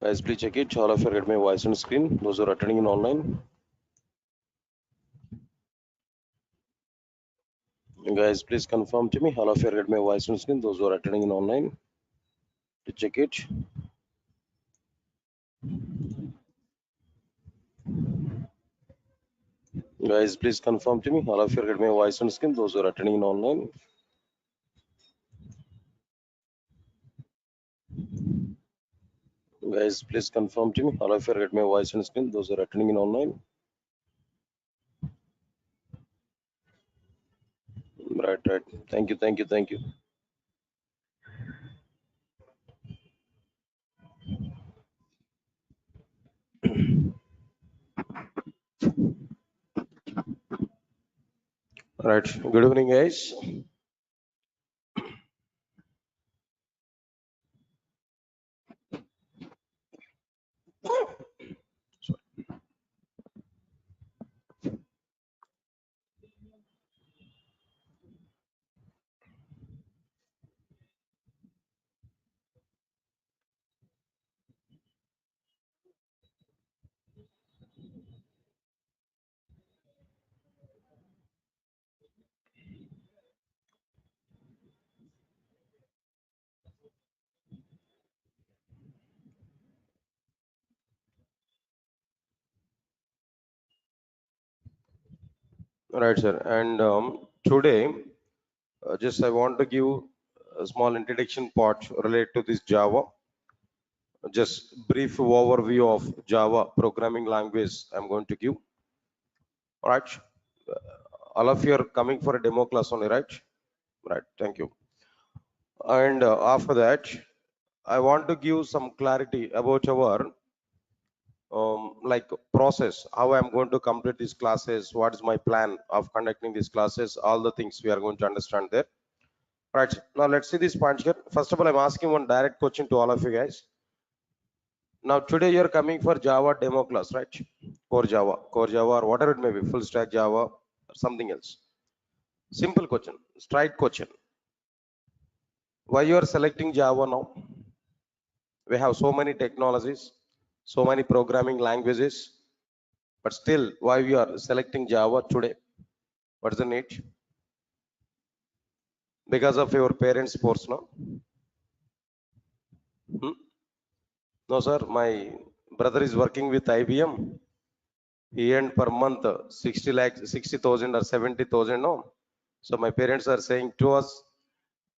Guys, please check it. All of you get my voice on screen. Those who are attending in online. Guys, please confirm to me. All of you get my voice on screen. Those who are attending in online. To check it. Guys, please confirm to me. All of you get my voice on screen. Those who are attending in online. Guys, please confirm to me. All of you get my voice on screen. Those who are attending in online. Right. Thank you. Right. Good evening, guys. Right, sir. And today, just I want to give a small introduction part related to this Java. Just brief overview of Java programming language I'm going to give. All right. All of you are coming for a demo class only, right? Right. Thank you. And after that, I want to give some clarity about our like process, how I'm going to complete these classes, what is my plan of conducting these classes, all the things we are going to understand there. Right. Now let's see this point here. First of all, I'm asking one direct question to all of you guys. Now today you're coming for Java demo class, right? Core Java, or whatever it may be, full stack Java or something else. Simple question, straight question. Why you are selecting Java now? We have so many technologies, so many programming languages, but still why we are selecting Java today? What is the need? Because of your parents' force, no? No, sir. My brother is working with IBM. He earned per month 60 lakhs, 60,000 or 70,000. No. So my parents are saying to us,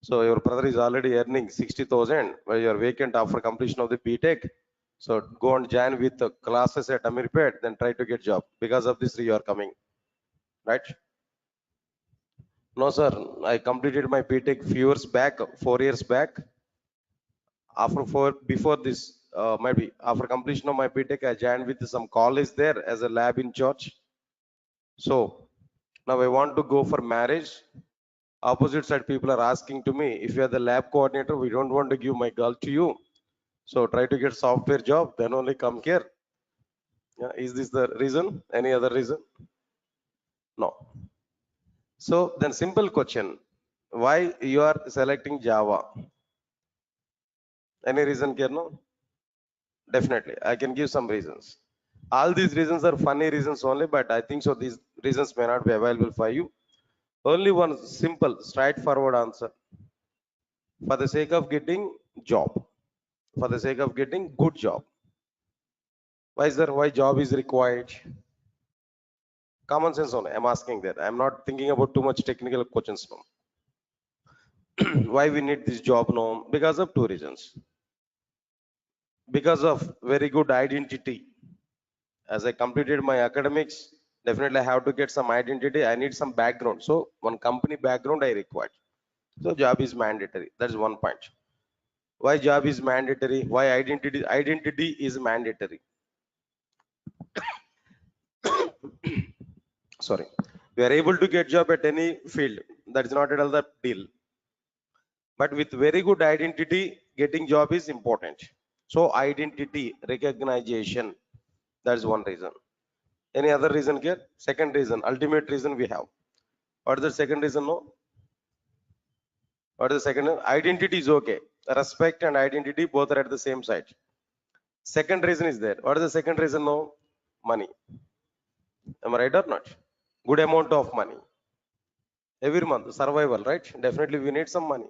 so your brother is already earning 60,000 while you are vacant after completion of the BTech. So go and join with the classes at Amirpet, then try to get job. Because of this, you are coming, right? No, sir. I completed my BTech few years back, 4 years back. Before this, maybe after completion of my BTech, I joined with some college there as a lab in church. So now I want to go for marriage. Opposite side people are asking to me, if you are the lab coordinator, we don't want to give my girl to you. So try to get software job, then only come here. Yeah, is this the reason? Any other reason? No. So then simple question, why you are selecting Java? Any reason, Kerno? Definitely, I can give some reasons. All these reasons are funny reasons only, but I think so these reasons may not be available for you. Only one simple, straightforward answer. For the sake of getting job, for the sake of getting good job. Why is there? Why job is required? Common sense only. I'm asking that. I'm not thinking about too much technical questions now. Why we need this job now? Because of two reasons. Because of very good identity. As I completed my academics, definitely I have to get some identity. I need some background. So one company background I require. So job is mandatory. That's one point. Why job is mandatory? Why identity is mandatory? Sorry. We are able to get job at any field. That is not at all the deal. But with very good identity, getting job is important. So identity, recognition, that's one reason. Any other reason here? Second reason, ultimate reason we have. What is the second reason? No. What is the second? Identity is okay. Respect and identity both are at the same side. Second reason is there. What is the second reason? No, money. Am I right or not? Good amount of money every month, survival, right? Definitely we need some money.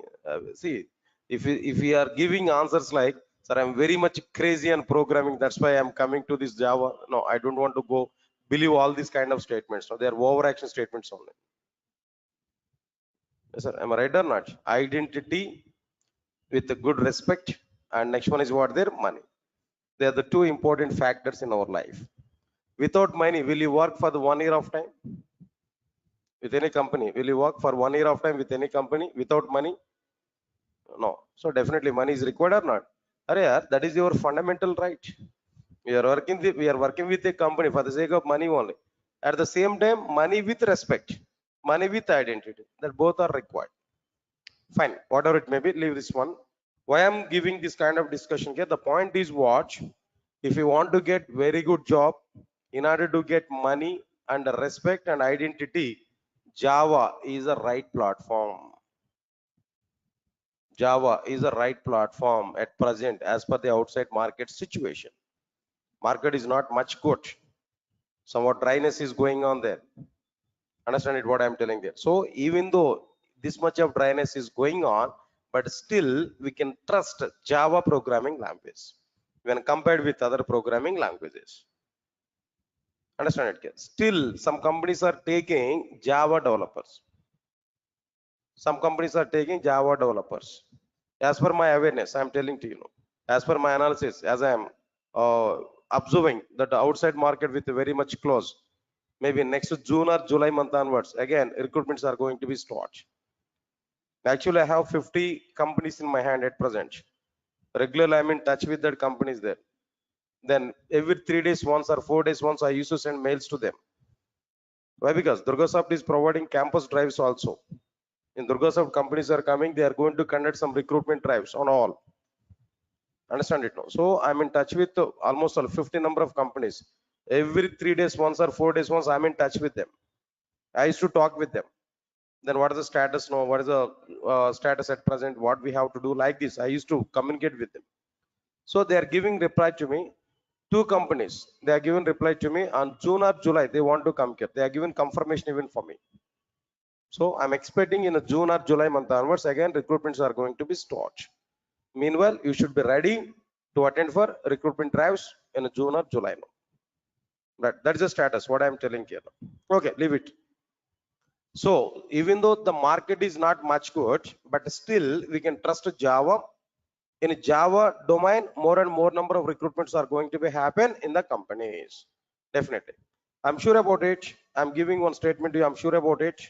See, if we are giving answers like, sir, I'm very much crazy on programming, that's why I'm coming to this Java. No, I don't want to go believe all these kind of statements. No, they are overaction statements only. Yes, sir. Am I right or not? Identity with a good respect, and next one is what? Their money. They are the two important factors in our life. Without money, will you work for the 1 year of time with any company? Will you work for 1 year of time with any company without money? No. So definitely money is required or not? Arey yaar, that is your fundamental right. We are working with a company for the sake of money only. At the same time, money with respect, money with identity, that both are required. Fine, whatever it may be, leave this one. Why I'm giving this kind of discussion here? The point is what? If you want to get very good job, in order to get money and respect and identity, Java is a right platform. Java is the right platform at present as per the outside market situation. Market is not much good. Somewhat dryness is going on there. Understand it what I'm telling there. So even though this much of dryness is going on, but still we can trust Java programming language when compared with other programming languages. Understand it? Still some companies are taking Java developers. Some companies are taking Java developers. As per my awareness, I'm telling to you, as per my analysis, as I am observing that the outside market with very much close, maybe next June or July month onwards, again, recruitments are going to be started. Actually, I have 50 companies in my hand at present. Regularly, I'm in touch with that companies there. Then every 3 days once or 4 days once, I used to send mails to them. Why? Because Durgasoft is providing campus drives also. In Durgasoft, companies are coming, they are going to conduct some recruitment drives on all. Understand it now? So I'm in touch with almost 50 number of companies. Every 3 days once or 4 days once, I'm in touch with them. I used to talk with them. Then what is the status now? What is the status at present? What we have to do like this? I used to communicate with them. So they are giving reply to me. Two companies, they are giving reply to me on June or July. They want to come here. They are giving confirmation even for me. So I'm expecting in a June or July month onwards, again, recruitments are going to be started. Meanwhile, you should be ready to attend for recruitment drives in June or July. That is the status, what I'm telling here. Okay, leave it. So even though the market is not much good, but still we can trust Java. In Java domain, more and more number of recruitments are going to be happen in the companies. Definitely. I'm sure about it. I'm giving one statement to you. I'm sure about it.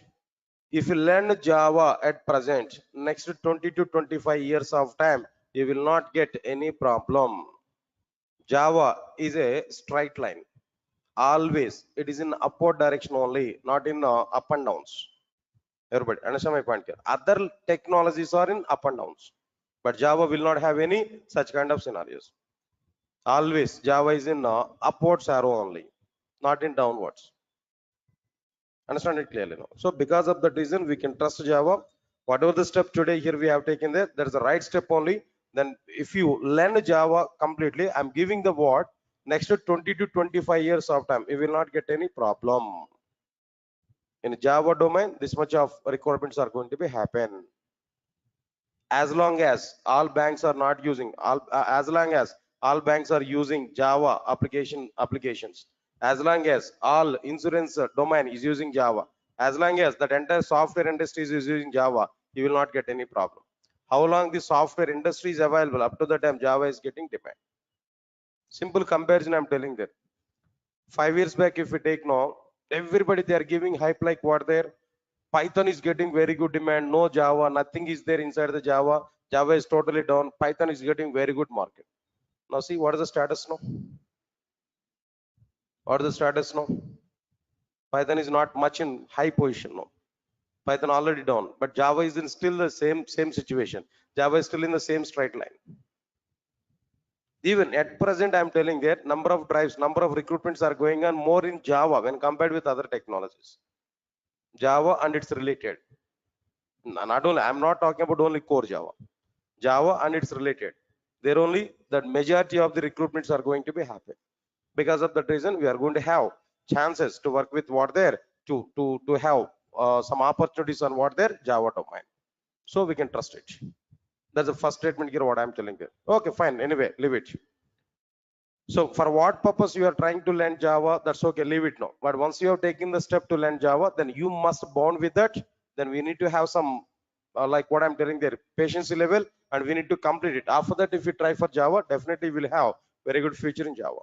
If you learn Java at present, next 20 to 25 years of time, you will not get any problem. Java is a straight line. Always, it is in upward direction only, not in up and downs. Everybody, understand my point here? Other technologies are in up and downs, but Java will not have any such kind of scenarios. Always, Java is in upwards arrow only, not in downwards. Understand it clearly now. So because of that reason, we can trust Java. Whatever the step today here we have taken there, that is the right step only. Then if you learn Java completely, I'm giving the word, next to 20 to 25 years of time, you will not get any problem. In Java domain, this much of requirements are going to be happen. As long as all banks are not using, as long as all banks are using Java applications, as long as all insurance domain is using Java, as long as that entire software industry is using Java, you will not get any problem. How long the software industry is available, up to the time Java is getting demand. Simple comparison I'm telling that. 5 years back, if we take now, everybody they are giving hype like what there. Python is getting very good demand. No Java, nothing is there inside the Java. Java is totally down. Python is getting very good market. Now see what is the status now? What is the status now? Python is not much in high position now. Python already down, but Java is in still the same situation. Java is still in the same straight line. Even at present, I'm telling that number of drives, number of recruitments are going on more in Java when compared with other technologies. Java and it's related. Not only, I'm not talking about only core Java. Java and it's related. There only that majority of the recruitments are going to be happen. Because of that reason, we are going to have chances to work with what there to have some opportunities on what their Java domain. So we can trust it. That's the first statement here. What I'm telling you. Okay, fine. Anyway, leave it. So for what purpose you are trying to learn Java, that's okay, leave it now. But once you have taken the step to learn Java, then you must bond with that. Then we need to have some, like what I'm telling there, patience level, and we need to complete it. After that, if you try for Java, definitely we'll have very good future in Java.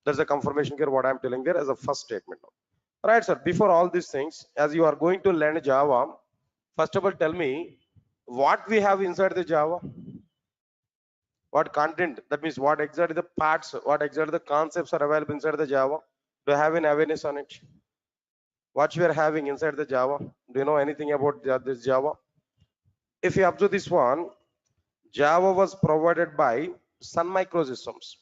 That's a confirmation here, what I'm telling there as a first statement now. Right, sir, before all these things, as you are going to learn Java, first of all, tell me what we have inside the Java. What content, that means what exactly the parts, what exactly the concepts are available inside the Java. Do you have an awareness on it? What you are having inside the Java? Do you know anything about this Java? If you observe this one, Java was provided by Sun Microsystems.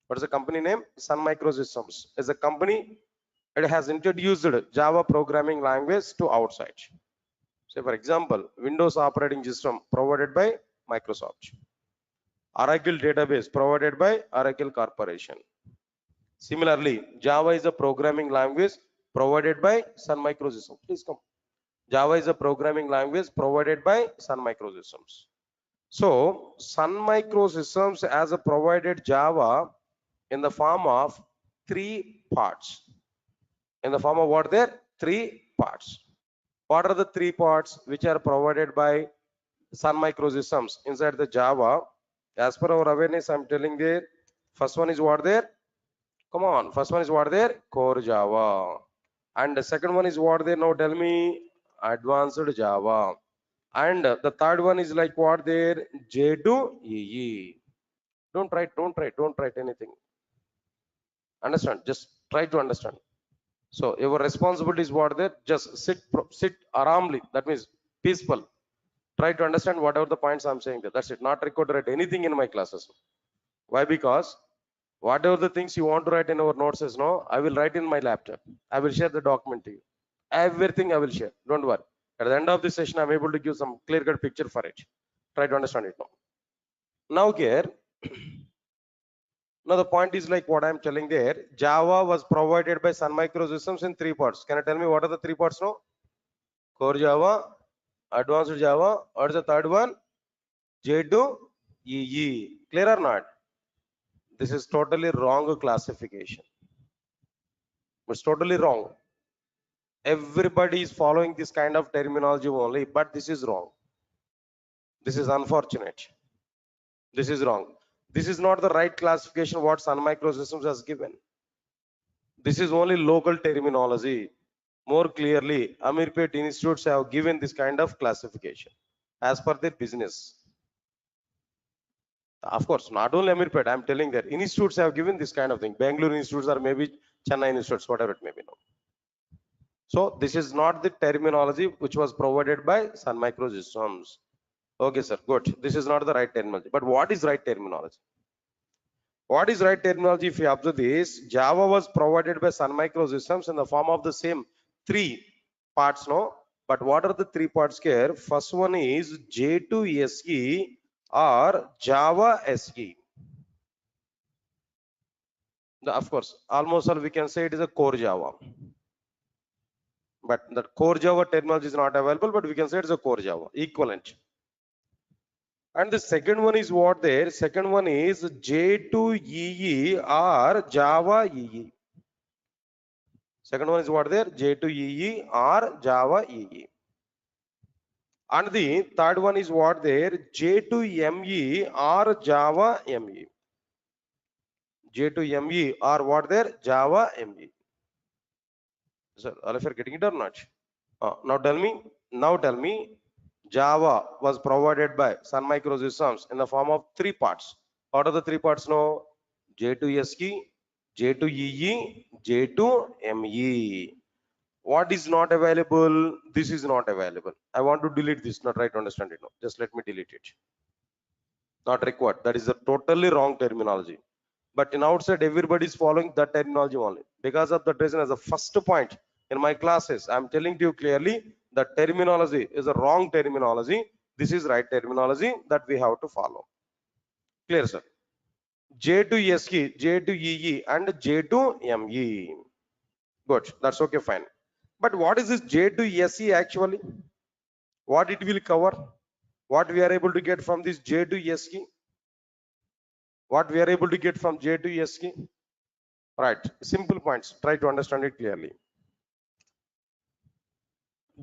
What is the company name? Sun Microsystems is a company. It has introduced Java programming language to outside. Say for example, Windows operating system provided by Microsoft. Oracle database provided by Oracle Corporation. Similarly, Java is a programming language provided by Sun Microsystems. Please come. Java is a programming language provided by Sun Microsystems. So, Sun Microsystems has a provided Java in the form of 3 parts. In the form of what there? 3 parts. What are the 3 parts which are provided by Sun Microsystems inside the Java? As per our awareness, I'm telling there. First one is what there? Come on, first one is what there? Core Java. And the second one is what there? Now tell me, advanced Java. And the third one is like what there? J2EE. Don't write anything. Understand? Just try to understand. So your responsibility is what there? Just sit aramly. That means peaceful. Try to understand whatever the points I'm saying there. That's it. Not record to write anything in my classes. Why? Because whatever the things you want to write in our notes is no, I will write in my laptop. I will share the document to you. Everything I will share. Don't worry. At the end of this session, I'm able to give some clear-cut picture for it. Try to understand it now. Now here, now the point is like what I'm telling there. Java was provided by Sun Microsystems in 3 parts. Can you tell me what are the 3 parts now? Core Java, Advanced Java, or the third one? J2EE. Clear or not? This is totally wrong classification. It's totally wrong. Everybody is following this kind of terminology only, but this is wrong. This is unfortunate. This is wrong. This is not the right classification what Sun Microsystems has given. This is only local terminology. More clearly, Amirpet institutes have given this kind of classification as per their business. Of course, not only Amirpet, I'm telling that institutes have given this kind of thing. Bangalore institutes or maybe Chennai institutes, whatever it may be now. So this is not the terminology which was provided by Sun Microsystems. Okay, sir, good. This is not the right terminology. But what is right terminology? What is right terminology? If you observe this, Java was provided by Sun Microsystems in the form of the same 3 parts, no? But what are the 3 parts here? First one is J2SE or Java SE. Of course, almost all we can say it is a core Java. But the core Java terminology is not available, but we can say it's a core Java, equivalent. And the second one is what there? Second one is J2EE or Java EE. Second one is what there? J2EE or Java EE. And the third one is what there? J2ME or Java ME. J2ME or what there? Java ME. So all of you are getting it or not? Now tell me, Java was provided by Sun Microsystems in the form of 3 parts. What are the 3 parts now? J2SE, J2EE, J2ME. What is not available? This is not available. I want to delete this, not try to understand it now. Just let me delete it. Not required. That is a totally wrong terminology. But in outside, everybody is following that terminology only. Because of that reason, as a first point in my classes, I'm telling to you clearly that terminology is a wrong terminology. This is right terminology that we have to follow. Clear, sir? J to SE, J to EE, and J to ME. Good. That's okay, fine. But what is this J to SE actually? What it will cover? What we are able to get from this J to SE? What we are able to get from J to SE? Right. Simple points. Try to understand it clearly.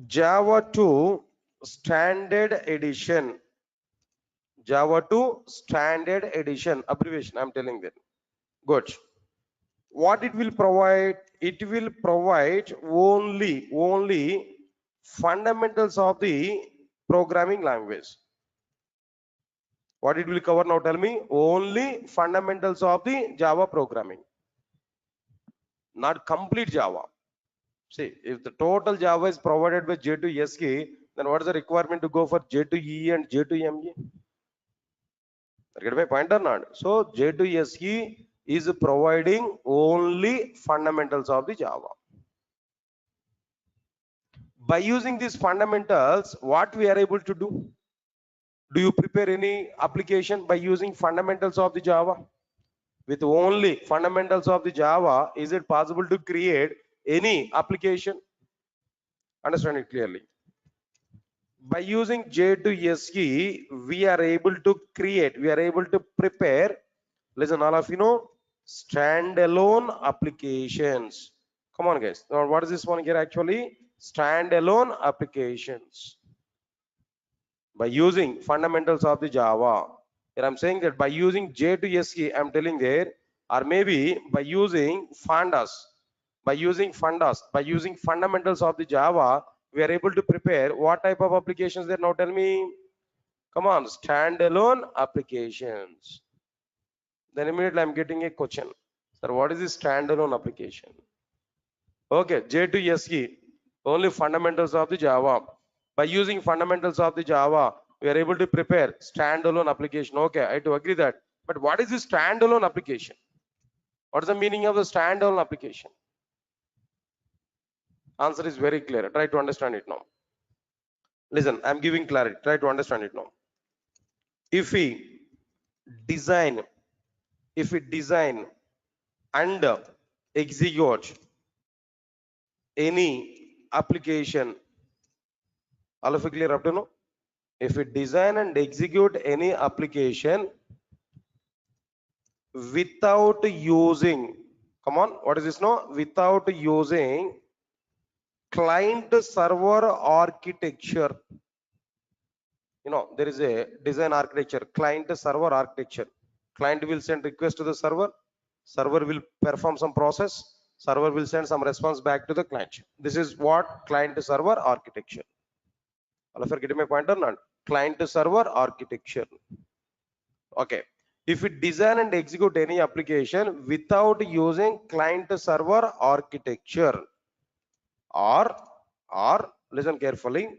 Java 2 Standard Edition. Java 2 Standard Edition. Abbreviation, I'm telling that. Good. What it will provide? It will provide only fundamentals of the programming language. What it will cover now? Tell me. Only fundamentals of the Java programming, not complete Java. See, if the total Java is provided by J to SK, then what is the requirement to go for J to E and J to ME? Get my point or not? So J to SE is providing only fundamentals of the Java. By using these fundamentals, what we are able to do? Do you prepare any application by using fundamentals of the Java? With only fundamentals of the Java, is it possible to create any application? Understand it clearly. By using J to SE, we are able to create, we are able to prepare, listen all of you know, standalone applications. Come on guys. Now what is this one here actually? Standalone applications. By using fundamentals of the Java. Here I'm saying that by using J to SE, I'm telling there, or maybe by using by using fundamentals of the Java, we are able to prepare what type of applications there? Now tell me. Come on, standalone applications. Then immediately I'm getting a question. Sir, what is this standalone application? Okay, J to SE, only fundamentals of the Java. By using fundamentals of the Java, we are able to prepare standalone application. Okay, I do agree that. But what is this standalone application? What is the meaning of the standalone application? Answer is very clear. Try to understand it now. Listen, I'm giving clarity. Try to understand it now. If we design, and execute any application, all of you clear up to now? If we design and execute any application without using, come on, what is this now? Without using client server architecture. You know, there is a design architecture, client server architecture. Client will send request to the server, server will perform some process, server will send some response back to the client. This is what client server architecture. All of you are getting my point or not? Client server architecture. Okay. If we design and execute any application without using client server architecture, or listen carefully,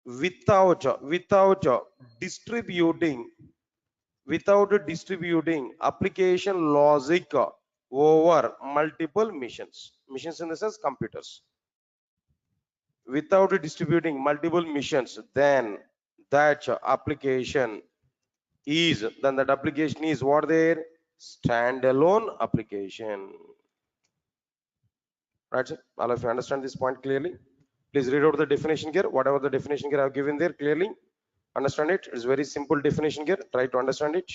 without distributing application logic over multiple machines in the sense computers, without distributing multiple missions, then that application is, what there? Standalone application. Right, sir? All of you understand this point clearly? Please read out the definition here. Whatever the definition here I have given there, clearly understand it. It's very simple definition here. Try to understand it.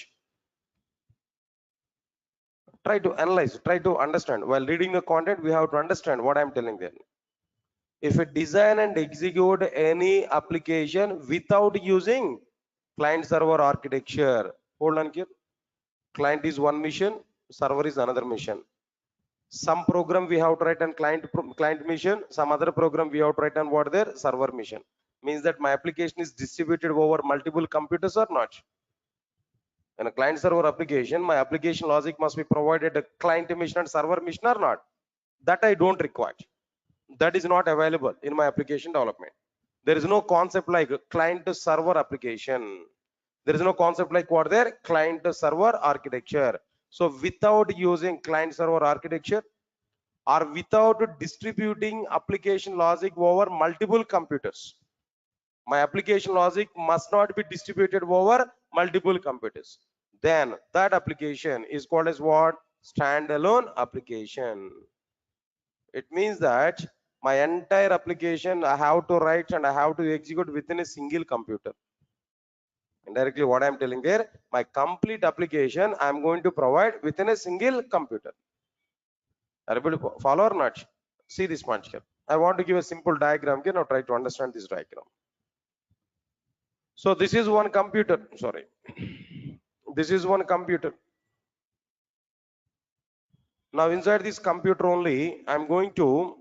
Try to analyze, try to understand. While reading the content, we have to understand what I'm telling there. If we design and execute any application without using client server architecture, hold on here. Client is one mission, server is another mission. Some program we have to write on client mission, some other program we have to write on what their server mission. Means that my application is distributed over multiple computers or not. In a client server application, my application logic must be provided a client mission and server mission or not. That I don't require. That is not available in my application development. There is no concept like client server application. There is no concept like what there? Client server architecture. So without using client server architecture or without distributing application logic over multiple computers, my application logic must not be distributed over multiple computers. then that application is called as what? Standalone application. It means that my entire application I have to write and I have to execute within a single computer. Indirectly, what I'm telling there, my complete application I'm going to provide within a single computer. Are you able to follow or not? See this point here. I want to give a simple diagram here. Now try to understand this diagram. So this is one computer. Sorry. This is one computer. Now inside this computer only, I'm going to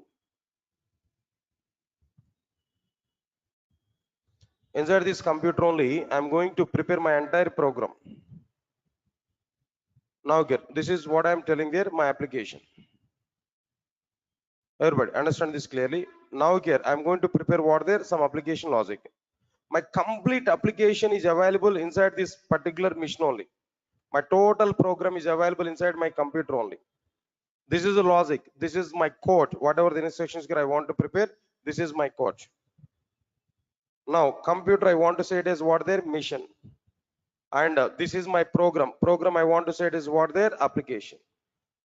prepare my entire program. Now here, this is what I'm telling there, my application. Everybody understand this clearly. Now here, I'm going to prepare what there, some application logic. My complete application is available inside this particular machine only. My total program is available inside my computer only. This is the logic. This is my code. Whatever the instructions here I want to prepare, this is my code. Now computer I want to say it as what their mission. And this is my program. Program I want to say it is what their application.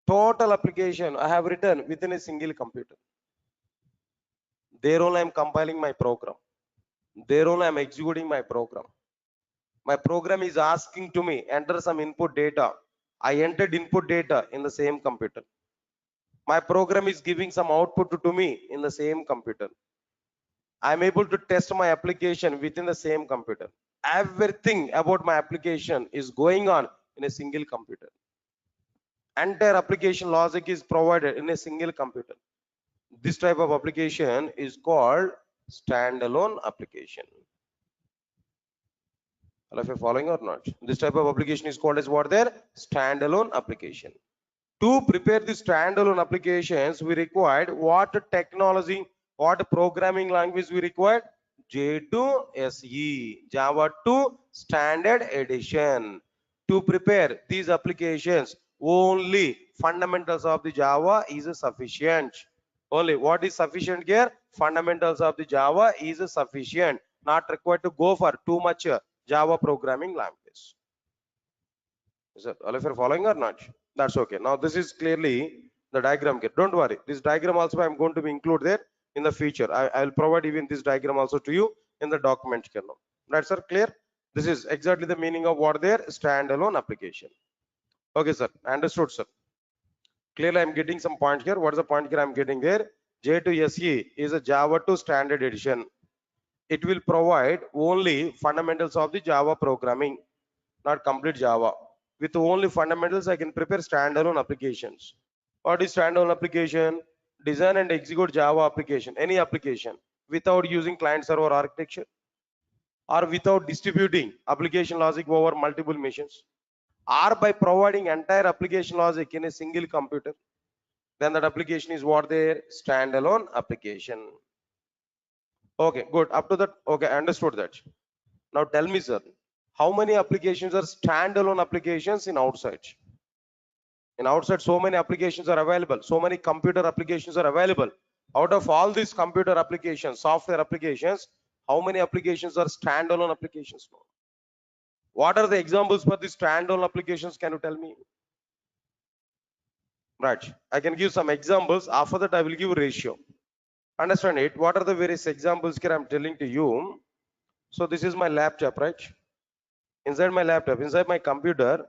Total application I have written within a single computer. There only I am compiling my program. There only I am executing my program. My program is asking to me enter some input data. I entered input data in the same computer. My program is giving some output to me in the same computer. I am able to test my application within the same computer. Everything about my application is going on in a single computer. Entire application logic is provided in a single computer. This type of application is called standalone application. If you're following or not, this type of application is called as what there? Standalone application. To prepare the standalone applications, we required what technology, what programming language we required? J2SE, Java 2 Standard Edition. To prepare these applications, only fundamentals of the Java is sufficient. Only what is sufficient here? Fundamentals of the Java is sufficient. Not required to go for too much Java programming language. Is that all of you are following or not? That's okay. Now this is clearly the diagram here. Don't worry. This diagram also I'm going to be include there in the future. I will provide even this diagram also to you in the document here now. Right, sir? Clear? This is exactly the meaning of what there standalone application. Okay, sir. Understood, sir. Clearly, I'm getting some point here. What is the point here I'm getting there? J2SE is a Java 2 Standard Edition. It will provide only fundamentals of the Java programming, not complete Java. With only fundamentals, I can prepare standalone applications. What is standalone application? Design and execute Java application, any application, without using client server architecture or without distributing application logic over multiple machines, or by providing entire application logic in a single computer. Then that application is what their standalone application. Okay, good. Up to that, okay, I understood that. Now tell me, sir, how many applications are standalone applications in outside? In outside, so many applications are available. So many computer applications are available. Out of all these computer applications, software applications, how many applications are standalone applications? What are the examples for these standalone applications? Can you tell me? Right. I can give some examples. After that, I will give ratio. Understand it? What are the various examples here I'm telling to you? So this is my laptop, right? Inside my laptop, inside my computer,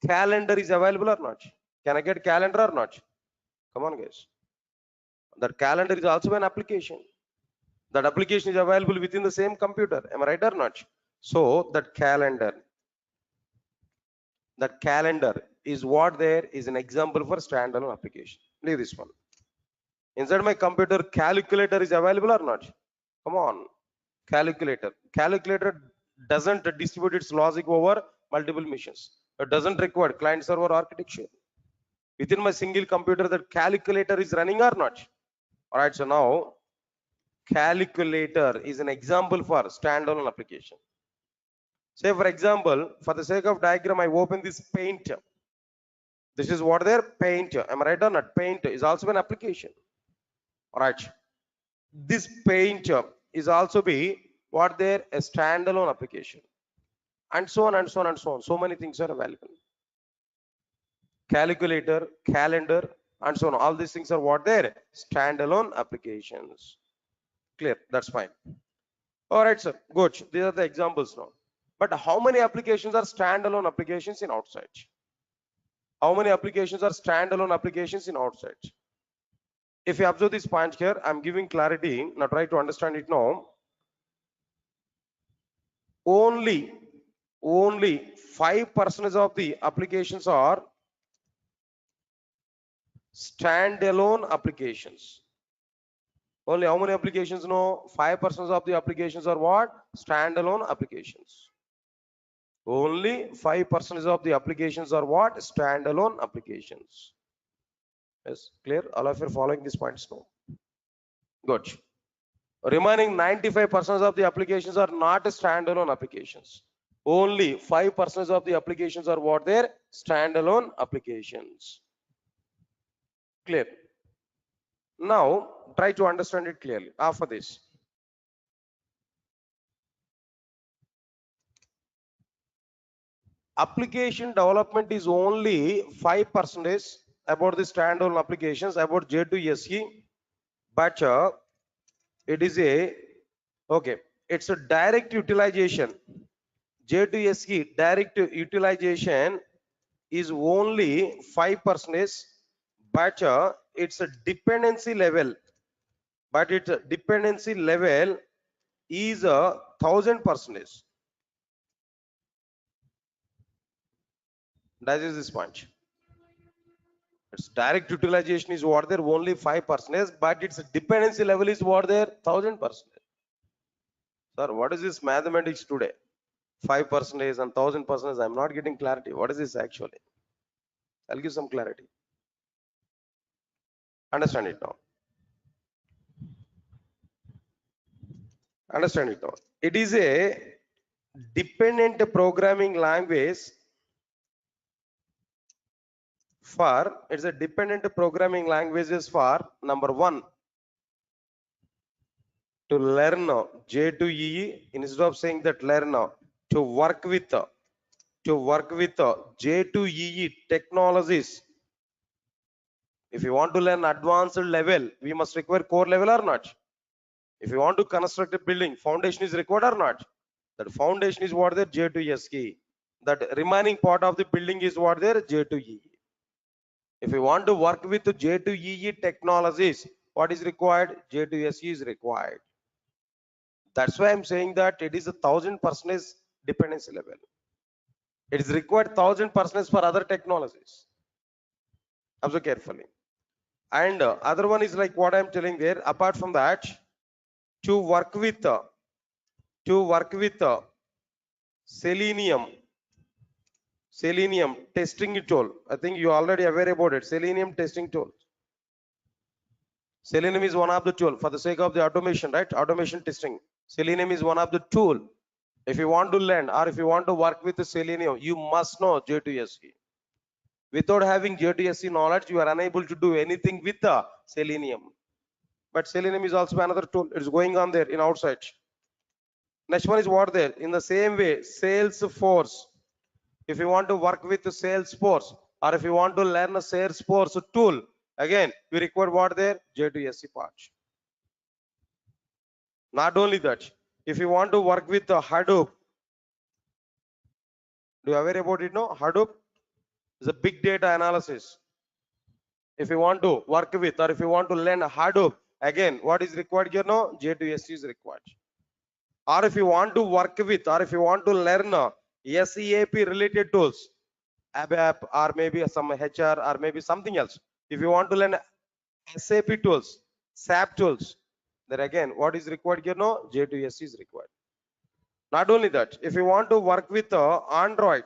calendar is available or not? Can I get calendar or not? Come on, guys. That calendar is also an application. That application is available within the same computer. Am I right or not? So that calendar is what there is an example for standalone application. Leave this one. Inside my computer, calculator is available or not? Come on. Calculator doesn't distribute its logic over multiple machines. It doesn't require client server architecture. Within my single computer, that calculator is running or not? All right, so now calculator is an example for standalone application. Say for example, for the sake of diagram, I open this paint. This is what their paint. Am I right or not? Paint is also an application. All right. This paint is also be what their a standalone application. and so on and so on and so on. So many things are available. Calculator, calendar, and so on. All these things are what there? Standalone applications. Clear? That's fine. All right, sir. Good. These are the examples now. But how many applications are standalone applications in outside? How many applications are standalone applications in outside? If you observe this point here, I'm giving clarity. Now try to understand it now. Only 5% of the applications are standalone applications. Only how many applications? No, 5% of the applications are what? Standalone applications. Only 5% of the applications are what? Standalone applications. Yes, clear? All of you are following these points now. Good. Remaining 95% of the applications are not standalone applications. Only 5% of the applications are what? They're standalone applications. Clear? Now try to understand it clearly after this. Application development is only 5% about the standalone applications, about J2SE, but it is a, okay, it's a direct utilization. J2SE direct utilization is only 5%, but it's a dependency level, is a 1000%. That is this point. Its direct utilization is what there only 5%, but its dependency level is what there 1000%. Sir, what is this mathematics today? 5% and 1000%. I'm not getting clarity. What is this actually? I'll give some clarity. Understand it now. Understand it now. It is a dependent programming language for, it's a dependent programming languages for number one, to learn J2EE, instead of saying that learn, to work with J2EE technologies. If you want to learn advanced level, we must require core level or not? If you want to construct a building, foundation is required or not? That foundation is what there J2SE. That remaining part of the building is what there J2EE. If you want to work with J2EE technologies, what is required? J2SE is required. That's why I'm saying that it is a 1000% dependency level. It is required 1000% for other technologies. Observe carefully. And other one is like what I'm telling there. Apart from that, to work with Selenium testing tool. I think you already aware about it. Selenium testing tool. Selenium is one of the tool for the sake of the automation, right? Automation testing. Selenium is one of the tool. If you want to learn or if you want to work with the Selenium, you must know J2SE. Without having J2SE knowledge, you are unable to do anything with the Selenium. But Selenium is also another tool. It's going on there in outside. Next one is what there? In the same way, Salesforce. If you want to work with Salesforce or if you want to learn a Salesforce tool, again, we require what there? J2SE part. Not only that, if you want to work with the Hadoop, do you aware about it? No, Hadoop is a big data analysis. If you want to work with or if you want to learn Hadoop, again, what is required here? No, J2SE is required. Or if you want to work with or if you want to learn SAP related tools, ABAP or maybe some HR or maybe something else. If you want to learn SAP tools, SAP tools, then again, what is required here? No, J2SE is required. Not only that, if you want to work with Android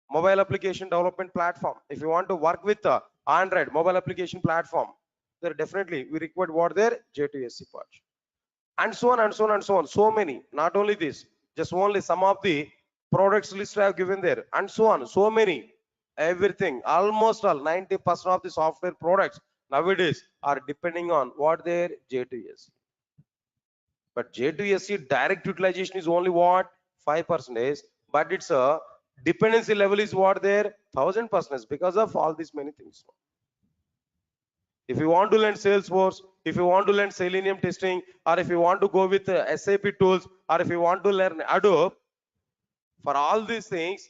mobile application development platform, if you want to work with Android mobile application platform, then definitely we require what there? J2SE part. And so on and so on and so on. So many. Not only this, just only some of the products list I have given there, and so on. So many. Everything, almost all 90% of the software products nowadays are depending on what their J2SE. But J2SE direct utilization is only what? 5%. but its dependency level is what there 1000% because of all these many things. If you want to learn Salesforce, if you want to learn Selenium testing, or if you want to go with SAP tools, or if you want to learn Adobe, for all these things,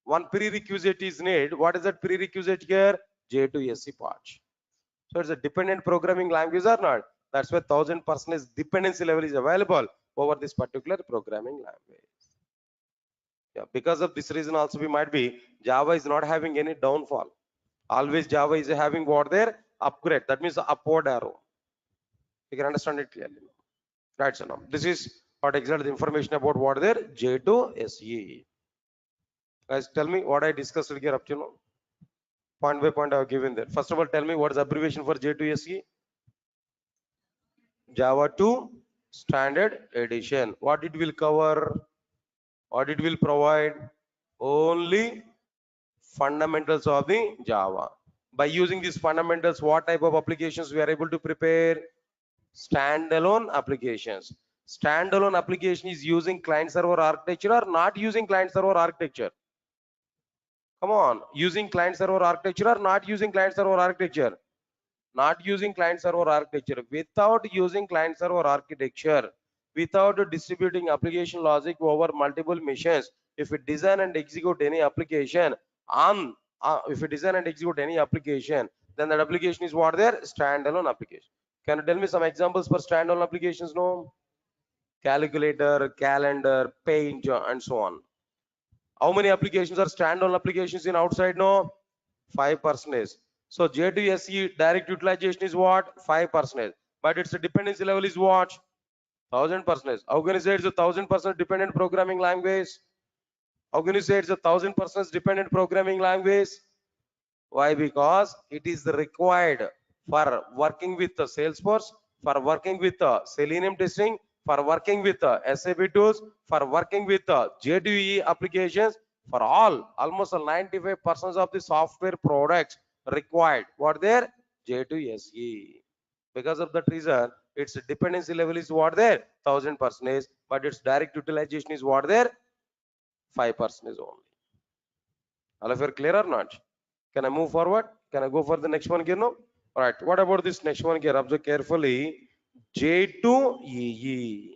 one prerequisite is needed. What is that prerequisite here? J2SE part. So it's a dependent programming language or not? That's why 1000% dependency level is available over this particular programming language. Yeah, because of this reason also we might be Java is not having any downfall. Always Java is having what there upgrade. That means upward arrow. You can understand it clearly. Right, so now this is what exactly the information about what there J2SE. Guys, tell me what I discussed here up to now. Point by point I have given there. First of all, tell me what is the abbreviation for J2SE? Java 2 Standard Edition. What it will cover? What it will provide? Only fundamentals of the Java. By using these fundamentals, what type of applications we are able to prepare? Standalone applications. Standalone application is using client server architecture or not using client server architecture? Come on, using client server architecture or not using client server architecture? Not using client server architecture. Without using client server architecture, without distributing application logic over multiple machines, if we design and execute any application on if we design and execute any application, then that application is what there standalone application. Can you tell me some examples for standalone applications? No, calculator, calendar, paint, and so on. How many applications are standalone applications in outside? No, 5%. So J2SE direct utilization is what? 5%. But its dependency level is what? 1000%. How can you say it's a 1000% dependent programming language? How can you say it's a 1000% dependent programming language? Why? Because it is required for working with the Salesforce, for working with the Selenium testing, for working with the SAP tools, for working with the J2EE applications, for almost 95% of the software products required. What there? J2SE. Because of that reason, its dependency level is what there? 1000%, but its direct utilization is what there? 5% only. All of you are clear or not? Can I move forward? Can I go for the next one here now? All right. What about this next one here? Observe carefully. J2EE.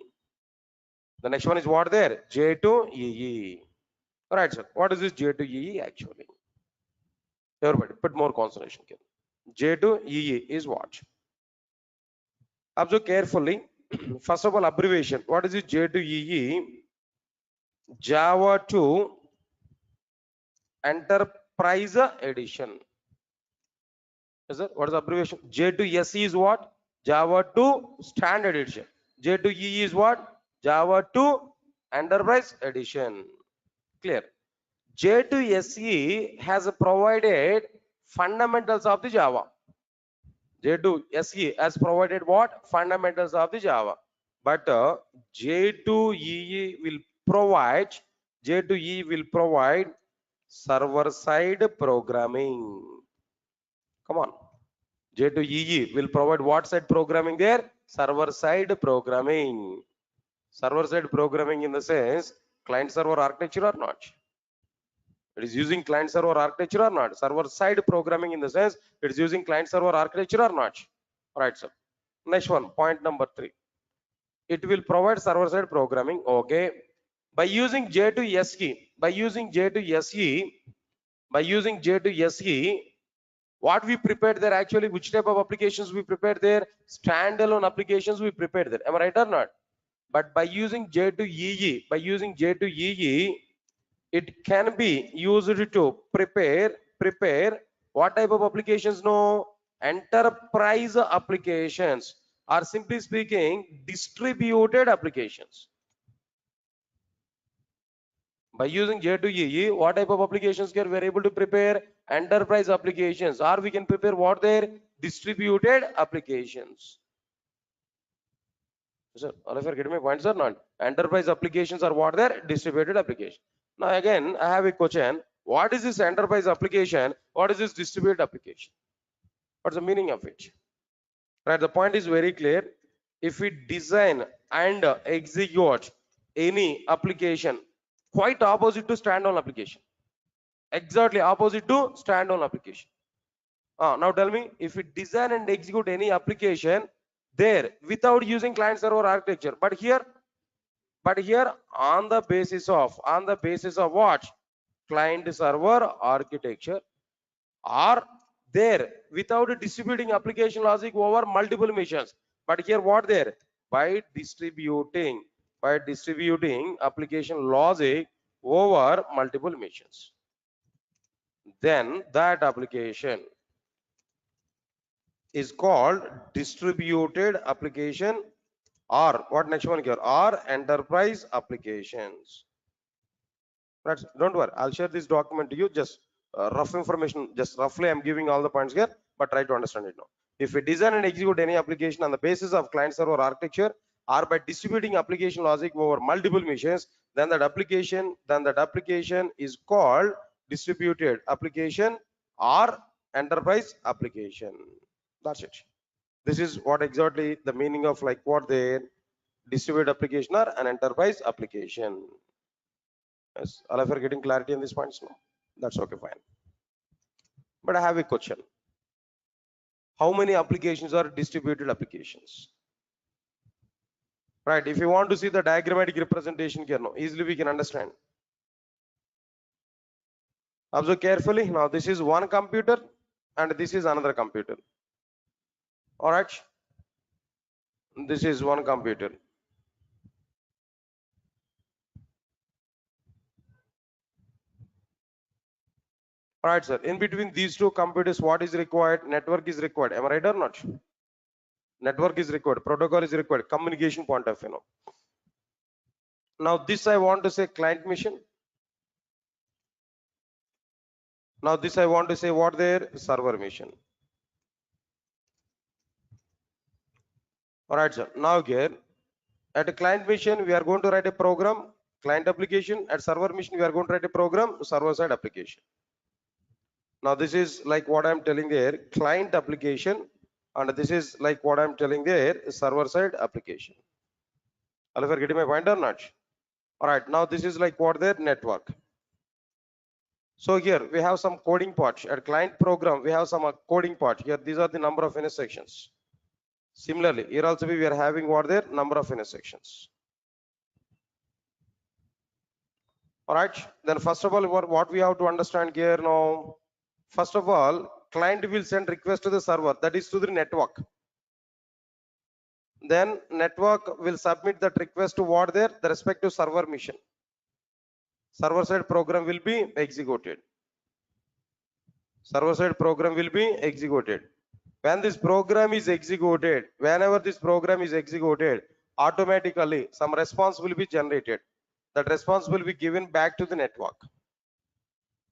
The next one is what there? J2EE. All right, sir. What is this J2EE actually? Everybody, put more concentration here. J2EE is what? Observe carefully. First of all, abbreviation. What is this J2EE? Java 2 Enterprise Edition. Yes, sir. What is the abbreviation? J2SE is what? Java 2 Standard Edition. J2EE is what? Java 2 Enterprise Edition. Clear? J2SE has provided fundamentals of the Java. J2SE has provided what? Fundamentals of the Java. But J2EE will provide server-side programming. Come on. J2EE will provide what side programming there? Server-side programming. Server-side programming in the sense client-server architecture or not? It is using client-server architecture or not? Server-side programming in the sense it is using client-server architecture or not? All right, sir. Next one, point number 3. It will provide server-side programming. Okay. By using J2SE, what we prepared there actually, which type of applications we prepared there? Standalone applications we prepared there. Am I right or not? But by using J2EE, it can be used to prepare what type of applications? No, enterprise applications, or simply speaking, distributed applications. By using J2EE, what type of applications can we are able to prepare? Enterprise applications, or we can prepare what there? Distributed applications. Sir, all of you are getting my points or not? Enterprise applications are what there? Distributed application. Now again, I have a question. What is this enterprise application? What is this distributed application? What's the meaning of it? Right, the point is very clear. If we design and execute any application Quite opposite to standalone application. Exactly opposite to standalone application. Now tell me, if we design and execute any application there without using client server architecture, but here on the basis of what? Client server architecture, or there without distributing application logic over multiple machines. But here what there? By distributing application logic over multiple machines. Then that application is called distributed application, or what next one here? Or enterprise applications. Right? Don't worry, I'll share this document to you. Just rough information, just roughly I'm giving all the points here, but try to understand it now. If we design and execute any application on the basis of client server architecture, or by distributing application logic over multiple machines, then that application is called distributed application or enterprise application. That's it. This is what exactly the meaning of like what they distributed application or an enterprise application. Yes, all of you are getting clarity on these points now. That's okay, fine. But I have a question. How many applications are distributed applications? Right, if you want to see the diagrammatic representation here now, easily we can understand. Observe carefully. Now this is one computer and this is another computer. All right. This is one computer. All right, sir. In between these two computers, what is required? Network is required. Am I right or not? Network is required. Protocol is required. Communication point of view. Now this I want to say client mission. Now this I want to say what their server mission. All right, sir. Now here at a client mission, we are going to write a program, client application. At server mission, we are going to write a program, server side application. Now this is like what I'm telling there, client application, and this is like what I'm telling there, server side application. All of you are getting my point or not? All right. Now this is like what their network. So here we have some coding part. At client program, we have some coding part. Here these are the number of intersections. Similarly, here also we are having what their number of intersections. All right. Then first of all, what we have to understand here now. First of all, client will send request to the server, that is to the network. Then network will submit that request to what there, the respective server mission. Server side program will be executed. Server side program will be executed. When this program is executed, whenever this program is executed, automatically some response will be generated. That response will be given back to the network.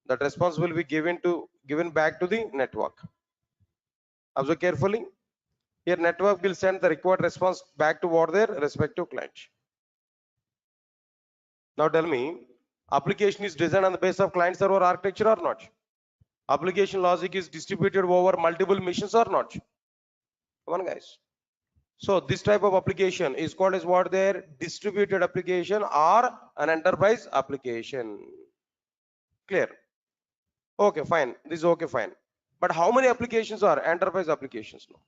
That response will be given back to the network. Observe carefully. Here network will send the required response back to what their respective client. Now tell me, application is designed on the basis of client server architecture or not? Application logic is distributed over multiple machines or not? Come on, guys. So this type of application is called as what their distributed application or an enterprise application. Clear? Okay, fine. This is okay, fine. But how many applications are enterprise applications now?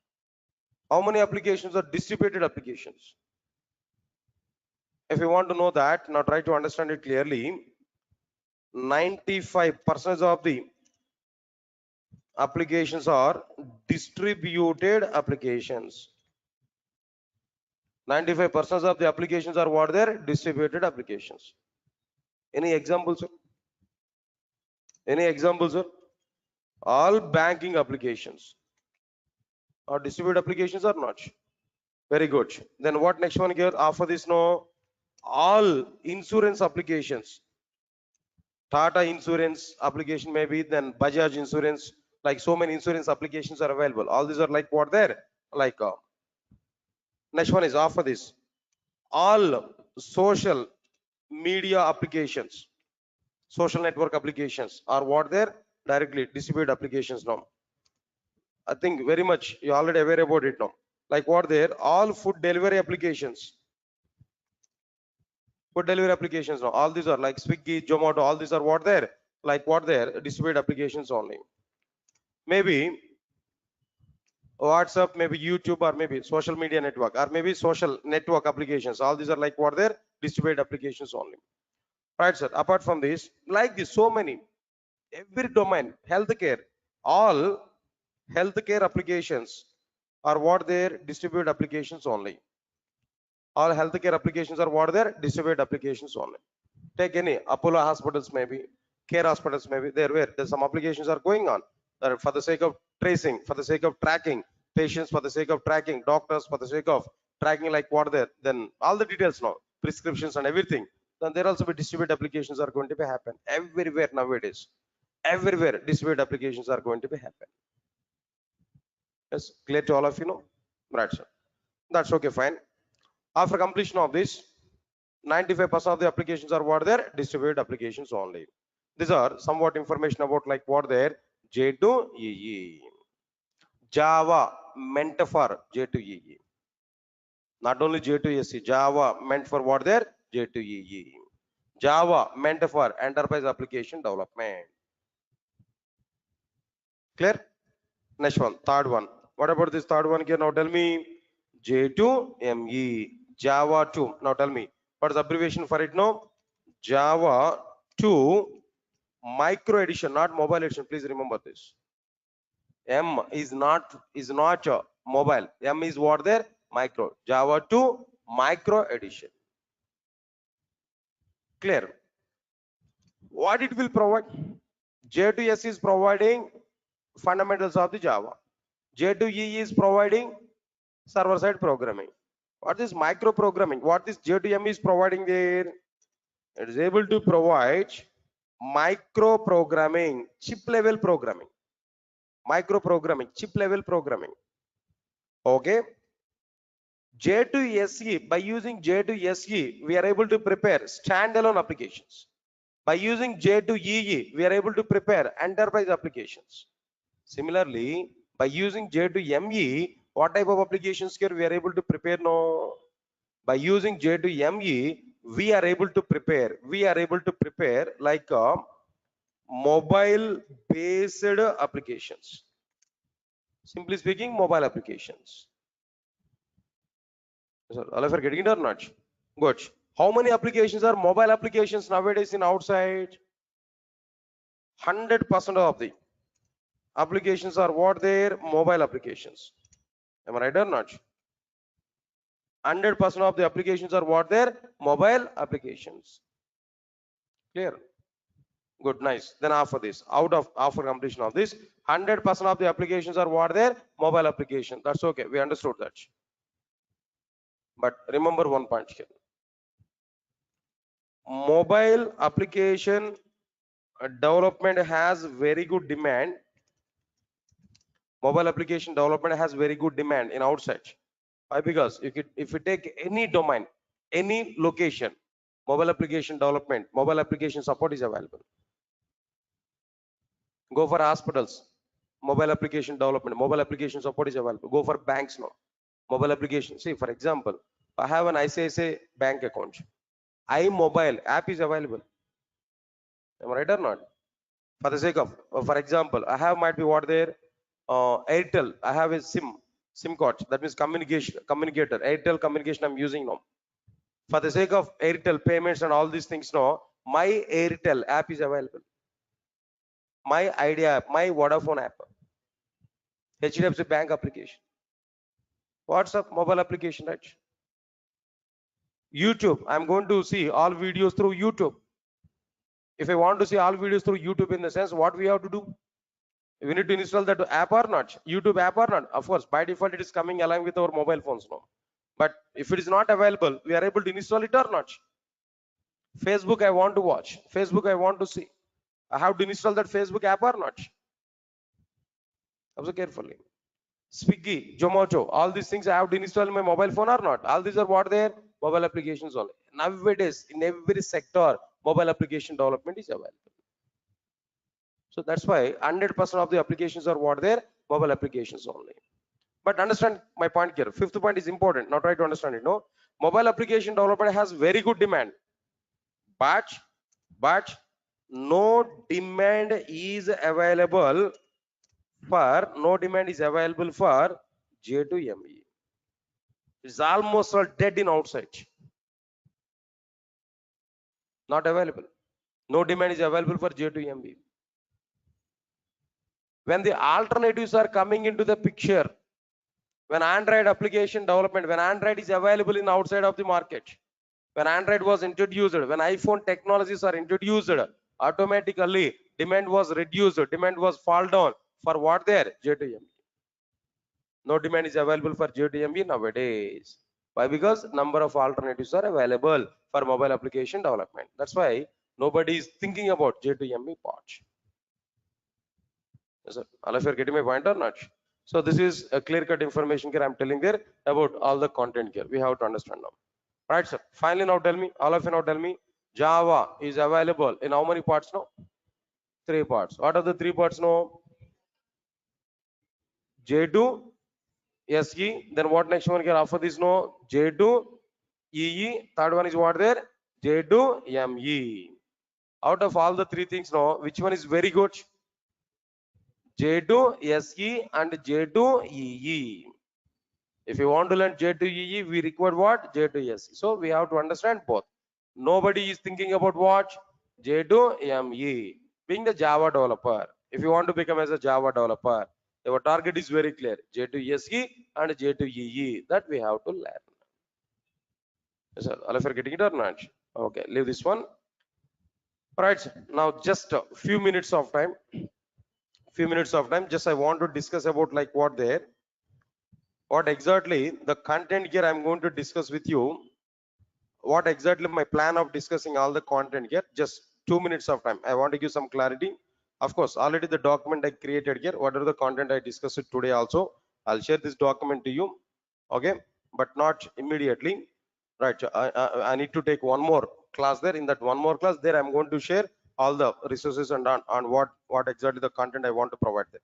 How many applications are distributed applications? If you want to know that, now try to understand it clearly. 95% of the applications are distributed applications. 95% of the applications are what they're distributed applications. Any examples? Any examples? All banking applications are distributed applications or not? Very good. Then what next one here? After this, no, all insurance applications. Tata insurance application maybe, then Bajaj insurance, like so many insurance applications are available. All these are like what there, like next one is after this, all social media applications, social network applications are what there, directly distributed applications now. I think very much you already aware about it now. Like what there, all food delivery applications. Food delivery applications now. All these are like Swiggy, Zomato, all these are what there? Like what there? Distributed applications only. Maybe WhatsApp, maybe YouTube, or maybe social media network, or maybe social network applications. All these are like what there? Distributed applications only. Right, sir. Apart from this, like this, so many, every domain, healthcare, all healthcare applications are what their distributed applications only. All healthcare applications are what their distributed applications only. Take any Apollo hospitals, maybe care hospitals, maybe there where there's some applications are going on for the sake of tracing, for the sake of tracking patients, for the sake of tracking doctors, for the sake of tracking like what there. Then all the details now, prescriptions and everything. Then there also be distributed applications are going to be happen everywhere nowadays. Everywhere distributed applications are going to be happen. Yes, clear to all of you know? Right, sir. That's okay, fine. After completion of this, 95% of the applications are what there? Distributed applications only. These are somewhat information about like what there? J2EE. Java meant for J2EE. Not only J2SC, Java meant for what there? J2EE. Java meant for enterprise application development. Clear? Next one, third one. What about this third one here? Now tell me. J2ME. Java 2. Now tell me. What is the abbreviation for it now? Java 2 micro edition, not mobile edition. Please remember this. M is not mobile. M is what there? Micro. Java 2 micro edition. Clear? What it will provide? J2S is providing fundamentals of the Java. J2E is providing server-side programming. What is micro programming? What this J2M is providing there? It is able to provide micro programming, chip level programming. Micro programming, chip level programming. Okay. J2SE, by using J2SE, we are able to prepare standalone applications. By using J2EE, we are able to prepare enterprise applications. Similarly, by using J2ME, what type of applications here we are able to prepare now? By using J2ME, we are able to prepare like mobile based applications. Simply speaking, mobile applications. So, all of you are getting it or not? Good. How many applications are mobile applications nowadays in outside? 100% of the applications are what they're mobile applications. Am I right or not? 100% of the applications are what they're mobile applications. Clear? Good, nice. Then after this, after completion of this, 100% of the applications are what they're mobile application. That's okay. We understood that. But remember one point here. Mobile application development has very good demand. Mobile application development has very good demand in outside. Why? Because if you take any domain, any location, mobile application development, mobile application support is available. Go for hospitals, mobile application development, mobile application support is available. Go for banks now, mobile application. See, for example, I have an ICICI bank account. iMobile app is available. Am I right or not? For the sake of, for example, I have might be what there, Airtel. I have a SIM card. That means communicator. Airtel communication I'm using now. For the sake of Airtel payments and all these things now, my Airtel app is available. My Idea app, my Vodafone app, HDFC Bank application, WhatsApp mobile application, right? YouTube, I'm going to see all videos through YouTube. If I want to see all videos through YouTube, in the sense, what we have to do? We need to install that app or not? YouTube app or not? Of course, by default, it is coming along with our mobile phones now. But if it is not available, we are able to install it or not? Facebook, I want to watch. Facebook, I want to see. I have to install that Facebook app or not? Observe carefully. Swiggy, Zomato, all these things I have to install in my mobile phone or not? All these are what they are? Mobile applications only. Nowadays, in every sector, mobile application development is available. So that's why 100% of the applications are what they are? Mobile applications only. But understand my point here. Fifth point is important. Now try to understand it. No, mobile application development has very good demand. but no demand is available for J2ME. It's almost all dead in outside, not available. No demand is available for J2ME. When the alternatives are coming into the picture, when Android application development, when Android is available in outside of the market, when Android was introduced, when iPhone technologies are introduced, automatically demand was reduced, demand was fall down for what there? J2ME. No demand is available for J2ME nowadays. Why? Because number of alternatives are available for mobile application development. That's why nobody is thinking about J2ME part. Yes, sir. All of you are getting my point or not? So this is a clear-cut information here I'm telling there about all the content here. We have to understand now. Right, sir. Finally, now tell me, all of you now tell me, Java is available in how many parts now? 3 parts. What are the 3 parts now? J2, SE. Then what next one here after this no? J2, EE. Third one is what there? J2, ME. Out of all the 3 things now, which one is very good? J2, SE and J2, EE. If you want to learn J2EE, we require what? J2SE. So we have to understand both. Nobody is thinking about what? J2ME. Being the Java developer. If you want to become as a Java developer, our target is very clear. J2SE and J2EE. That we have to learn. Yes, sir. All of you are getting it or not? Okay, leave this one. Right. Now just a few minutes of time. Just I want to discuss about like what there. What exactly the content here I'm going to discuss with you. What exactly my plan of discussing all the content here? Just 2 minutes of time. I want to give some clarity. Of course, already the document I created here. What are the content I discussed today also? I'll share this document to you. Okay, but not immediately. Right. I need to take one more class there. In that one more class there, I'm going to share all the resources and on what exactly the content I want to provide there.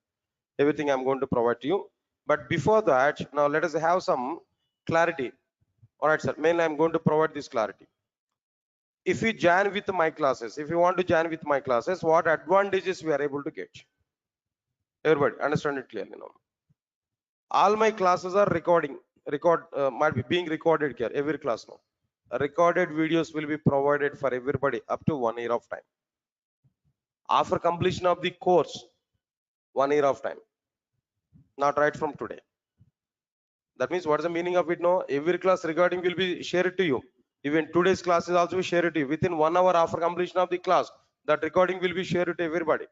Everything I'm going to provide to you. But before that, now let us have some clarity. All right, sir. Mainly, I'm going to provide this clarity. If you join with my classes, if you want to join with my classes, what advantages we are able to get? Everybody, understand it clearly now. All my classes are might be being recorded here. Every class now. Recorded videos will be provided for everybody up to 1 year of time. After completion of the course, 1 year of time. Not right from today. That means what is the meaning of it now? Every class recording will be shared to you. Even today's class is also shared to you. Within 1 hour after completion of the class, that recording will be shared to everybody.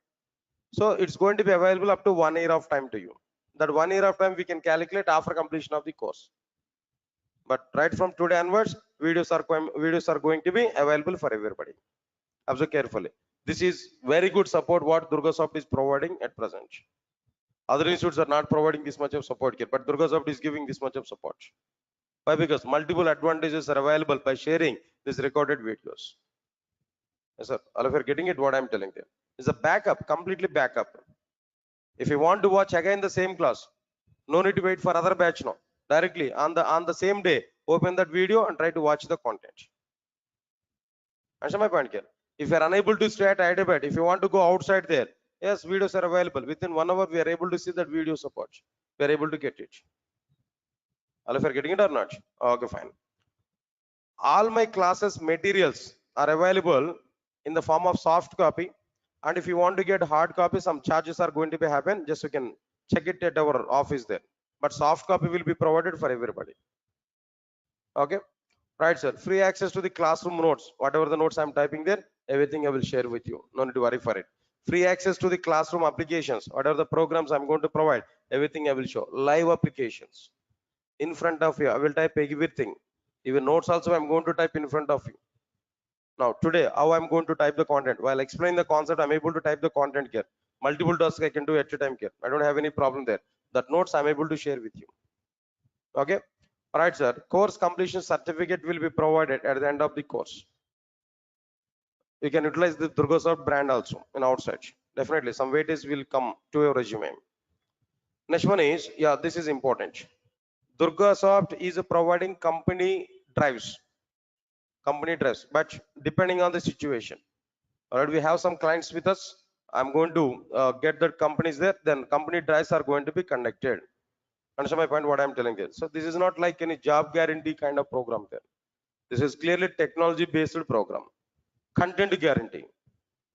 So it's going to be available up to 1 year of time to you. That 1 year of time we can calculate after completion of the course. But right from today onwards, videos are going to be available for everybody. Observe carefully. This is very good support what Durgasoft is providing at present. Other institutes are not providing this much of support here, but Durgasoft is giving this much of support. Why? Because multiple advantages are available by sharing these recorded videos. Yes, sir. All of you are getting it what I'm telling you. It's a backup, completely backup. If you want to watch again the same class, no need to wait for other batch now. Directly on the same day, open that video and try to watch the content. Understand my point here? If you are unable to stay at Hyderabad, if you want to go outside there, yes, videos are available. Within 1 hour, we are able to see that video support. We are able to get it. All of you are getting it or not? Okay, fine. All my classes materials are available in the form of soft copy. And if you want to get hard copy, some charges are going to be happen. Just you can check it at our office there. But soft copy will be provided for everybody. Okay. Right, sir. Free access to the classroom notes. Whatever the notes I'm typing there, everything I will share with you. No need to worry for it. Free access to the classroom applications. Whatever the programs I'm going to provide, everything I will show. Live applications. In front of you, I will type everything. Even notes also I'm going to type in front of you. Now today, how I'm going to type the content? While explaining the concept, I'm able to type the content here. Multiple tasks I can do at a time here. I don't have any problem there. That notes I'm able to share with you. Okay. All right, sir. Course completion certificate will be provided at the end of the course. You can utilize the Durgasoft brand also in outside. Definitely, some weightage will come to your resume. Next one is, yeah, this is important. Durgasoft is providing company drives. company drives, but depending on the situation. All right, we have some clients with us. I'm going to get the companies there. Then company drives are going to be conducted. Understand my point? What I'm telling you. So this is not like any job guarantee kind of program there. This is clearly technology based program. Content guarantee,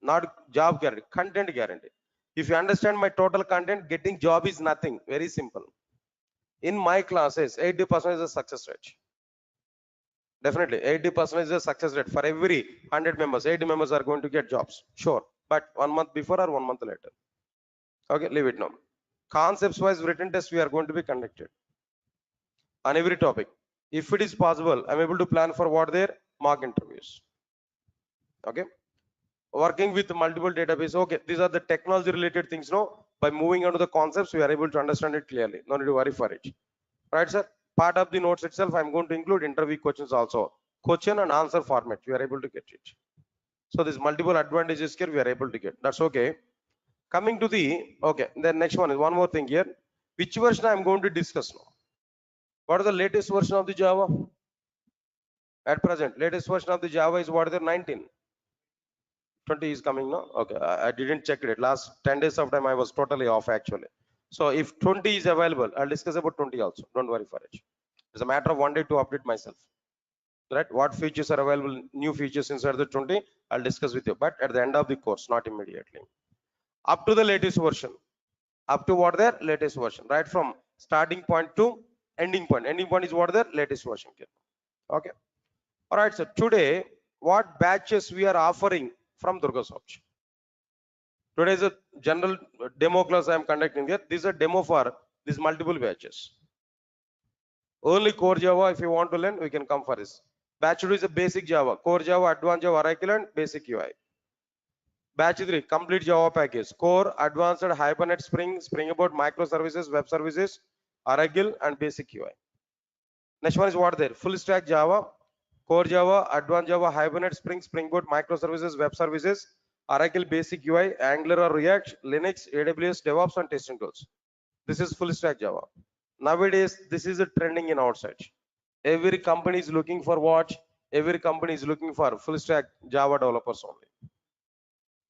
not job guarantee. Content guarantee. If you understand my total content, getting job is nothing. Very simple. In my classes, 80% is a success rate. Definitely, 80% is a success rate. For every 100 members, 80 members are going to get jobs. Sure. But 1 month before or 1 month later. Okay, leave it now. Concepts wise written test we are going to be conducted on every topic. If it is possible, I'm able to plan for what their mock interviews. Okay. Working with multiple database. Okay, these are the technology related things. No, by moving on to the concepts, we are able to understand it clearly. No need to worry for it. Right, sir? Part of the notes itself, I'm going to include interview questions also. Question and answer format, we are able to get it. So there's multiple advantages here we are able to get. That's okay. Coming to the, okay, the next one is one more thing here. Which version I'm going to discuss now? What is the latest version of the Java? At present, latest version of the Java is what is the 19? 20 is coming now. Okay, I didn't check it. Last 10 days of time I was totally off actually. So if 20 is available, I'll discuss about 20 also. Don't worry for it. It's a matter of 1 day to update myself. Right? What features are available, new features inside the 20, I'll discuss with you. But at the end of the course, not immediately. Up to the latest version. Up to what their latest version. Right from starting point to ending point. Ending point is what their latest version. Okay. All right. So today, what batches we are offering from Durga Soft? Today is a general demo class I am conducting here. This is a demo for these multiple batches. Only core Java, if you want to learn, we can come for this. Batch 2 is a basic Java, core Java, advanced Java, Oracle, and basic UI. Batch 3, complete Java package, core, advanced, Hibernate, Spring, Spring Boot, microservices, web services, Oracle, and basic UI. Next one is what there? Full stack Java, core Java, advanced Java, Hibernate, Spring, Spring Boot, microservices, web services, Oracle, basic UI, Angular or React, Linux, AWS, DevOps, and testing tools. This is full stack Java. Nowadays, this is a trending in outside. Every company is looking for what? Every company is looking for full stack Java developers only.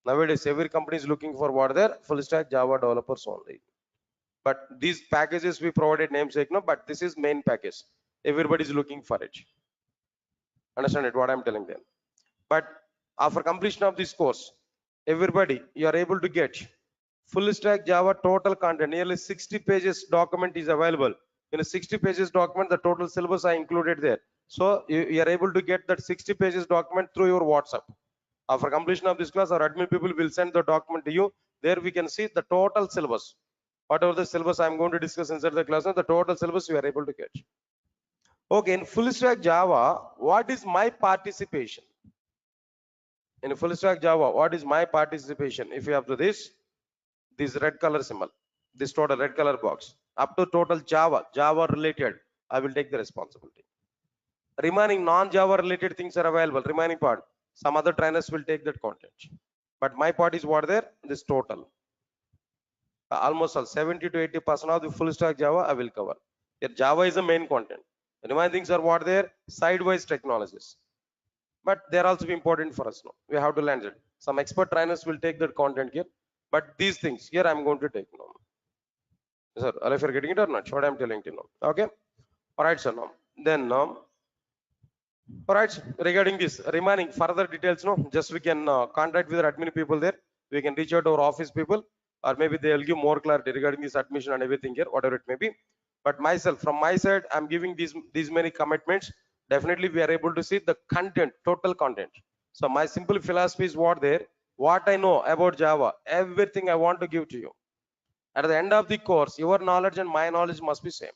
Nowadays, every company is looking for what? Their full stack Java developers only. But these packages we provided namesake, no, but this is main package. Everybody is looking for it. Understand it? What I'm telling them. But after completion of this course, everybody, you are able to get full stack Java total content. Nearly 60 pages document is available. In a 60 pages document, the total syllabus I included there. So you are able to get that 60 pages document through your WhatsApp. After completion of this class, our admin people will send the document to you. There we can see the total syllabus. Whatever the syllabus I'm going to discuss inside the class, the total syllabus you are able to get. Okay, in full stack Java, what is my participation? In full stack Java, what is my participation? If you have to this red color symbol, this total red color box, up to total Java related, I will take the responsibility. Remaining non-Java related things are available. Remaining part, some other trainers will take that content. But my part is what there, this total. Almost all 70 to 80% of the full stack Java I will cover. Here Java is the main content. Remaining things are what there, sidewise technologies. But they're also important for us now. We have to learn it. Some expert trainers will take that content here. But these things here I'm going to take now. Sir, if you're getting it or not, what I'm telling you now. Okay. All right, sir. Now then all right, regarding this remaining further details, no, just we can contact with our admin people there. We can reach out to our office people, or maybe they'll give more clarity regarding this admission and everything here, whatever it may be. But myself, from my side, I'm giving these many commitments. Definitely, we are able to see the content, total content. So my simple philosophy is what there, what I know about Java, everything I want to give to you. At the end of the course, your knowledge and my knowledge must be same.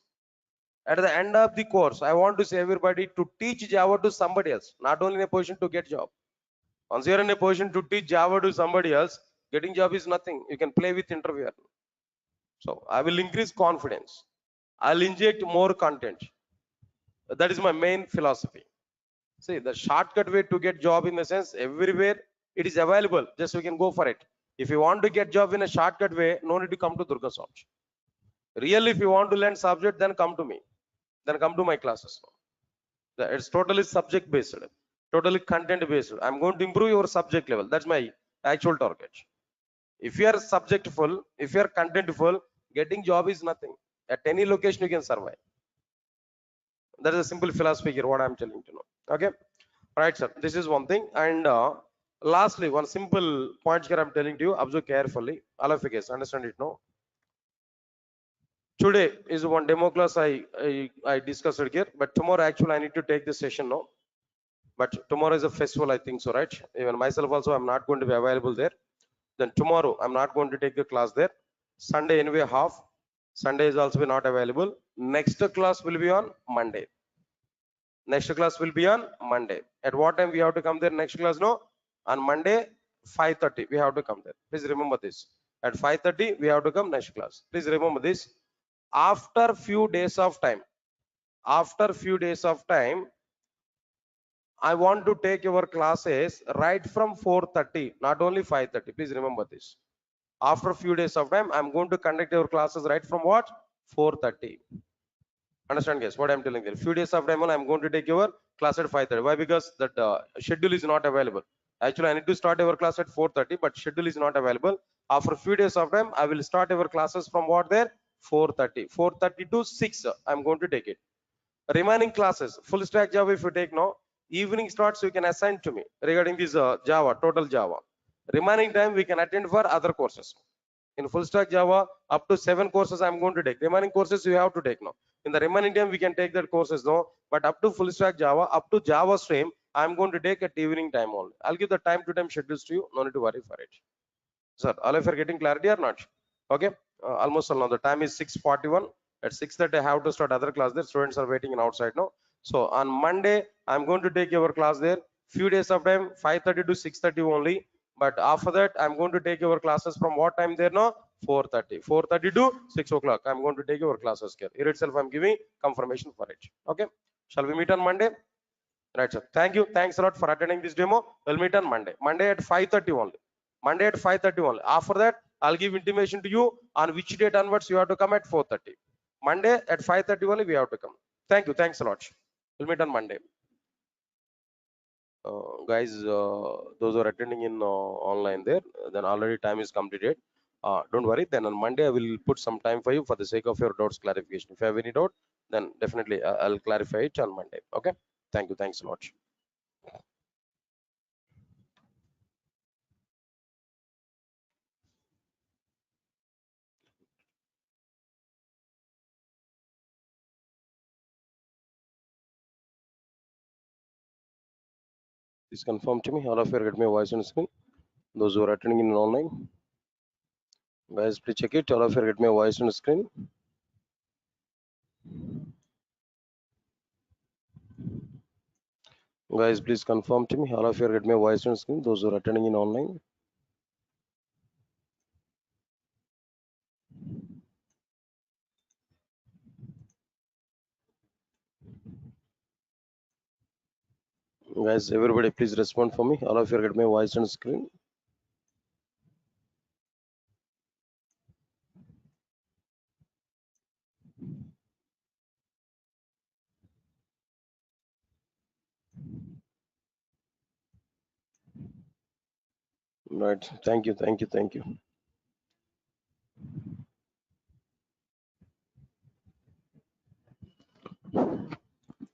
At the end of the course, I want to say everybody to teach Java to somebody else, not only in a position to get job. Once you're in a position to teach Java to somebody else, getting job is nothing. You can play with interviewer. So I will increase confidence. I'll inject more content. That is my main philosophy. See, the shortcut way to get job in the sense everywhere it is available. Just we can go for it. If you want to get job in a shortcut way, no need to come to Durga Soft. Really, if you want to learn subject, then come to me. Then come to my classes. It's totally subject based. totally content based. I'm going to improve your subject level. That's my actual target. If you are subjectful, if you are contentful, getting job is nothing. At any location you can survive. That is a simple philosophy here, what I'm telling you now. Okay. Right, sir. This is one thing. And lastly, one simple point here I'm telling to you. Observe carefully. All of you guys understand it now. Today is one demo class I discussed it here, but tomorrow actually I need to take this session now. But tomorrow is a festival, I think so, right? Even myself also, I'm not going to be available there. Then tomorrow, I'm not going to take the class there. Sunday anyway half. Sunday is also not available. Next class will be on Monday. Next class will be on Monday. At what time we have to come there? Next class, no? On Monday, 5:30. We have to come there. Please remember this. At 5:30, we have to come next class. Please remember this. After few days of time, I want to take your classes right from 4:30, not only 5:30. Please remember this. After a few days of time, I'm going to conduct your classes right from what? 4:30. Understand, guys? What I'm telling you. Few days of time, I'm going to take your class at 5:30. Why? Because that schedule is not available. Actually, I need to start our class at 4:30, but schedule is not available. After a few days of time, I will start our classes from what there? 4:30. 4:30 to 6. I'm going to take it. Remaining classes, full stack Java, if you take now, evening starts, you can assign to me regarding this Java, total Java. Remaining time, we can attend for other courses. In full stack Java, up to 7 courses I'm going to take. Remaining courses you have to take now. In the remaining time, we can take that courses now. But up to full stack Java, up to Java stream, I'm going to take at evening time only. I'll give the time to time schedules to you. No need to worry for it. Sir, all of you are getting clarity or not? Okay. Almost all now. The time is 6:41. At 6:30, I have to start other class there. Students are waiting in outside now. So on Monday, I'm going to take your class there. Few days of time, 5:30 to 6:30 only. But after that, I'm going to take your classes from what time there now? 4:30. 4:30 to 6 o'clock. I'm going to take your classes here. Here itself, I'm giving confirmation for it. Okay. Shall we meet on Monday? Right, sir. Thank you. Thanks a lot for attending this demo. We'll meet on Monday. Monday at 5:30 only. Monday at 5:30 only. After that, I'll give intimation to you on which date onwards you have to come at 4:30. Monday at 5:30 only we have to come. Thank you. Thanks a lot. We'll meet on Monday. Guys, those who are attending in online there, then already time is completed. Don't worry. Then on Monday, I will put some time for you for the sake of your doubts clarification. If you have any doubt, then definitely I'll clarify it on Monday. Okay. Thank you. Thanks a lot. Please confirm to me. All of you get my voice on screen. Those who are attending in online, guys, please check it. All of you get my voice on screen. Guys, please confirm to me. All of you get my voice on screen. Those who are attending in online. Guys, everybody, please respond for me. All of you get my voice on screen. Right. Thank you. Thank you. Thank you.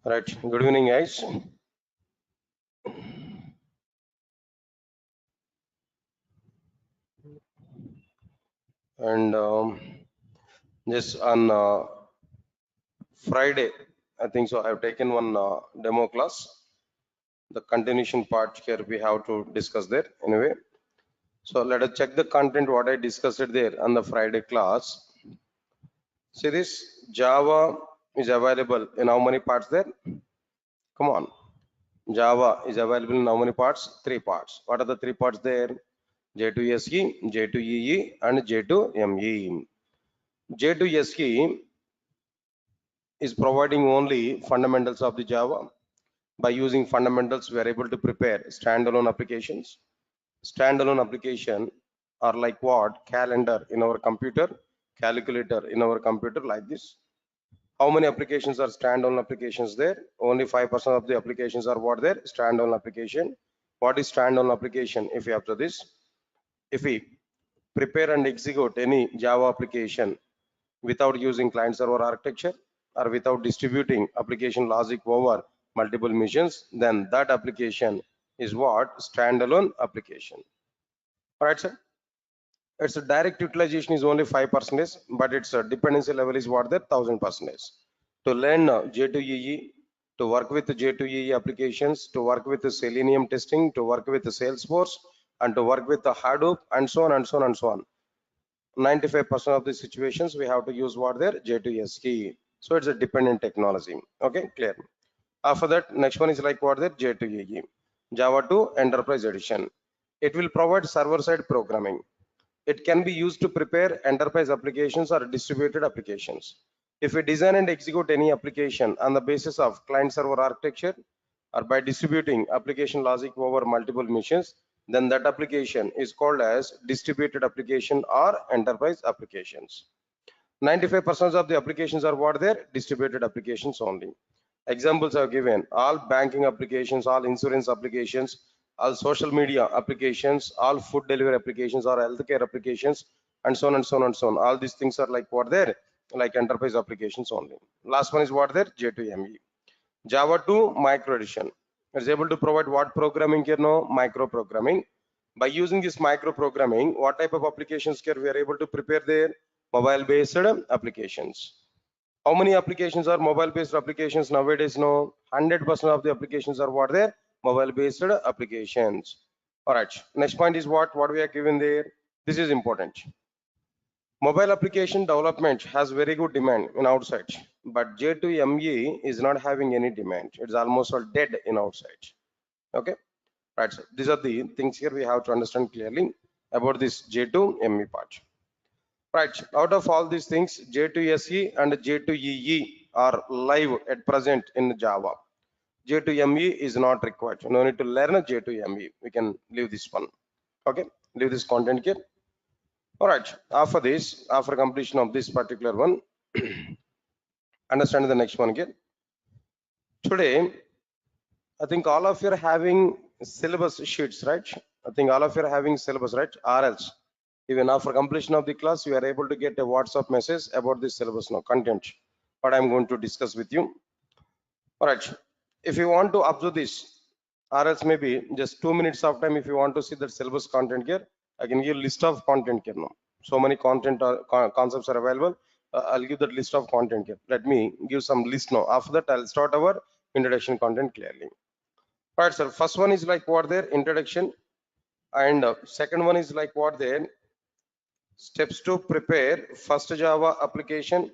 Right. Good evening, guys. And just on Friday, I think so. I've taken one demo class. The continuation part here we have to discuss there anyway. So let us check the content what I discussed it there on the Friday class. See this Java is available in how many parts there? Come on. Java is available in how many parts? 3 parts. What are the 3 parts there? J2SE, J2EE and J2ME. J2SE is providing only fundamentals of the Java. By using fundamentals, we are able to prepare standalone applications. Standalone application are like what? Calendar in our computer, calculator in our computer like this. How many applications are standalone applications there? Only 5% of the applications are what there? Standalone application. What is standalone application? If you have to this, if we prepare and execute any Java application without using client server architecture or without distributing application logic over multiple machines, then that application is what? Standalone application. All right, sir. Its direct utilization is only 5%, but its dependency level is what? There 1000%. To learn J2EE, to work with J2EE applications, to work with the Selenium testing, to work with the Salesforce, and to work with the Hadoop, and so on and so on and so on. 95% of the situations we have to use what there? J2SE. So it's a dependent technology. Okay, clear. After that, next one is like what there? J2EE. Java 2 Enterprise Edition. It will provide server-side programming. It can be used to prepare enterprise applications or distributed applications. If we design and execute any application on the basis of client-server architecture or by distributing application logic over multiple machines, then that application is called as distributed application or enterprise applications. 95% of the applications are what there? Distributed applications only. Examples are given: all banking applications, all insurance applications, all social media applications, all food delivery applications or healthcare applications, and so on and so on and so on. All these things are like what there? Like enterprise applications only. Last one is what there? J2ME. Java 2 micro edition. It's able to provide what programming here now? Micro programming. By using this micro programming, what type of applications here we are able to prepare there? Mobile based applications. How many applications are mobile based applications nowadays? No, 100% of the applications are what there? Mobile based applications. All right, next point is what we are given there. This is important. Mobile application development has very good demand in outside, but J2ME is not having any demand. It's almost all dead in outside. Okay, right. So these are the things here we have to understand clearly about this J2ME part. Right, out of all these things, J2SE and J2EE are live at present in Java. J2ME is not required. No need to learn J2ME. We can leave this one. Okay, leave this content here. All right, after this, after completion of this particular one, understand the next one again. Today, I think all of you are having syllabus sheets, right? I think all of you are having syllabus, right? Or else, even after completion of the class, you are able to get a WhatsApp message about this syllabus now, content, what I'm going to discuss with you. All right, if you want to observe this, or else maybe just 2 minutes of time, if you want to see the syllabus content here, I can give list of content here now. So many content concepts are available. I'll give that list of content here. Let me give some list now. After that, I'll start our introduction content clearly. All right, sir. First one is like what there? Introduction. And second one is like what there? Steps to prepare first Java application.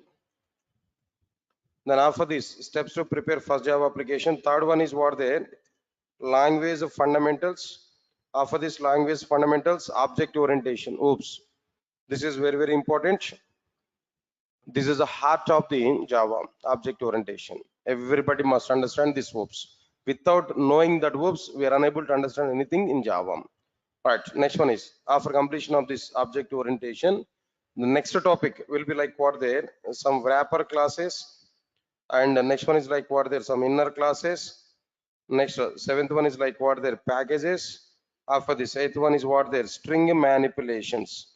Then after this, steps to prepare first Java application. Third one is what there? Language fundamentals. After this language fundamentals, object orientation. Oops. This is very, very important. This is the heart of the Java, object orientation. Everybody must understand this oops. Without knowing that oops, we are unable to understand anything in Java. Right, next one is after completion of this object orientation, the next topic will be like what there? Some wrapper classes. And the next one is like what there? Some inner classes. Next, seventh one is like what there? Packages. After this, eighth one is what there? String manipulations,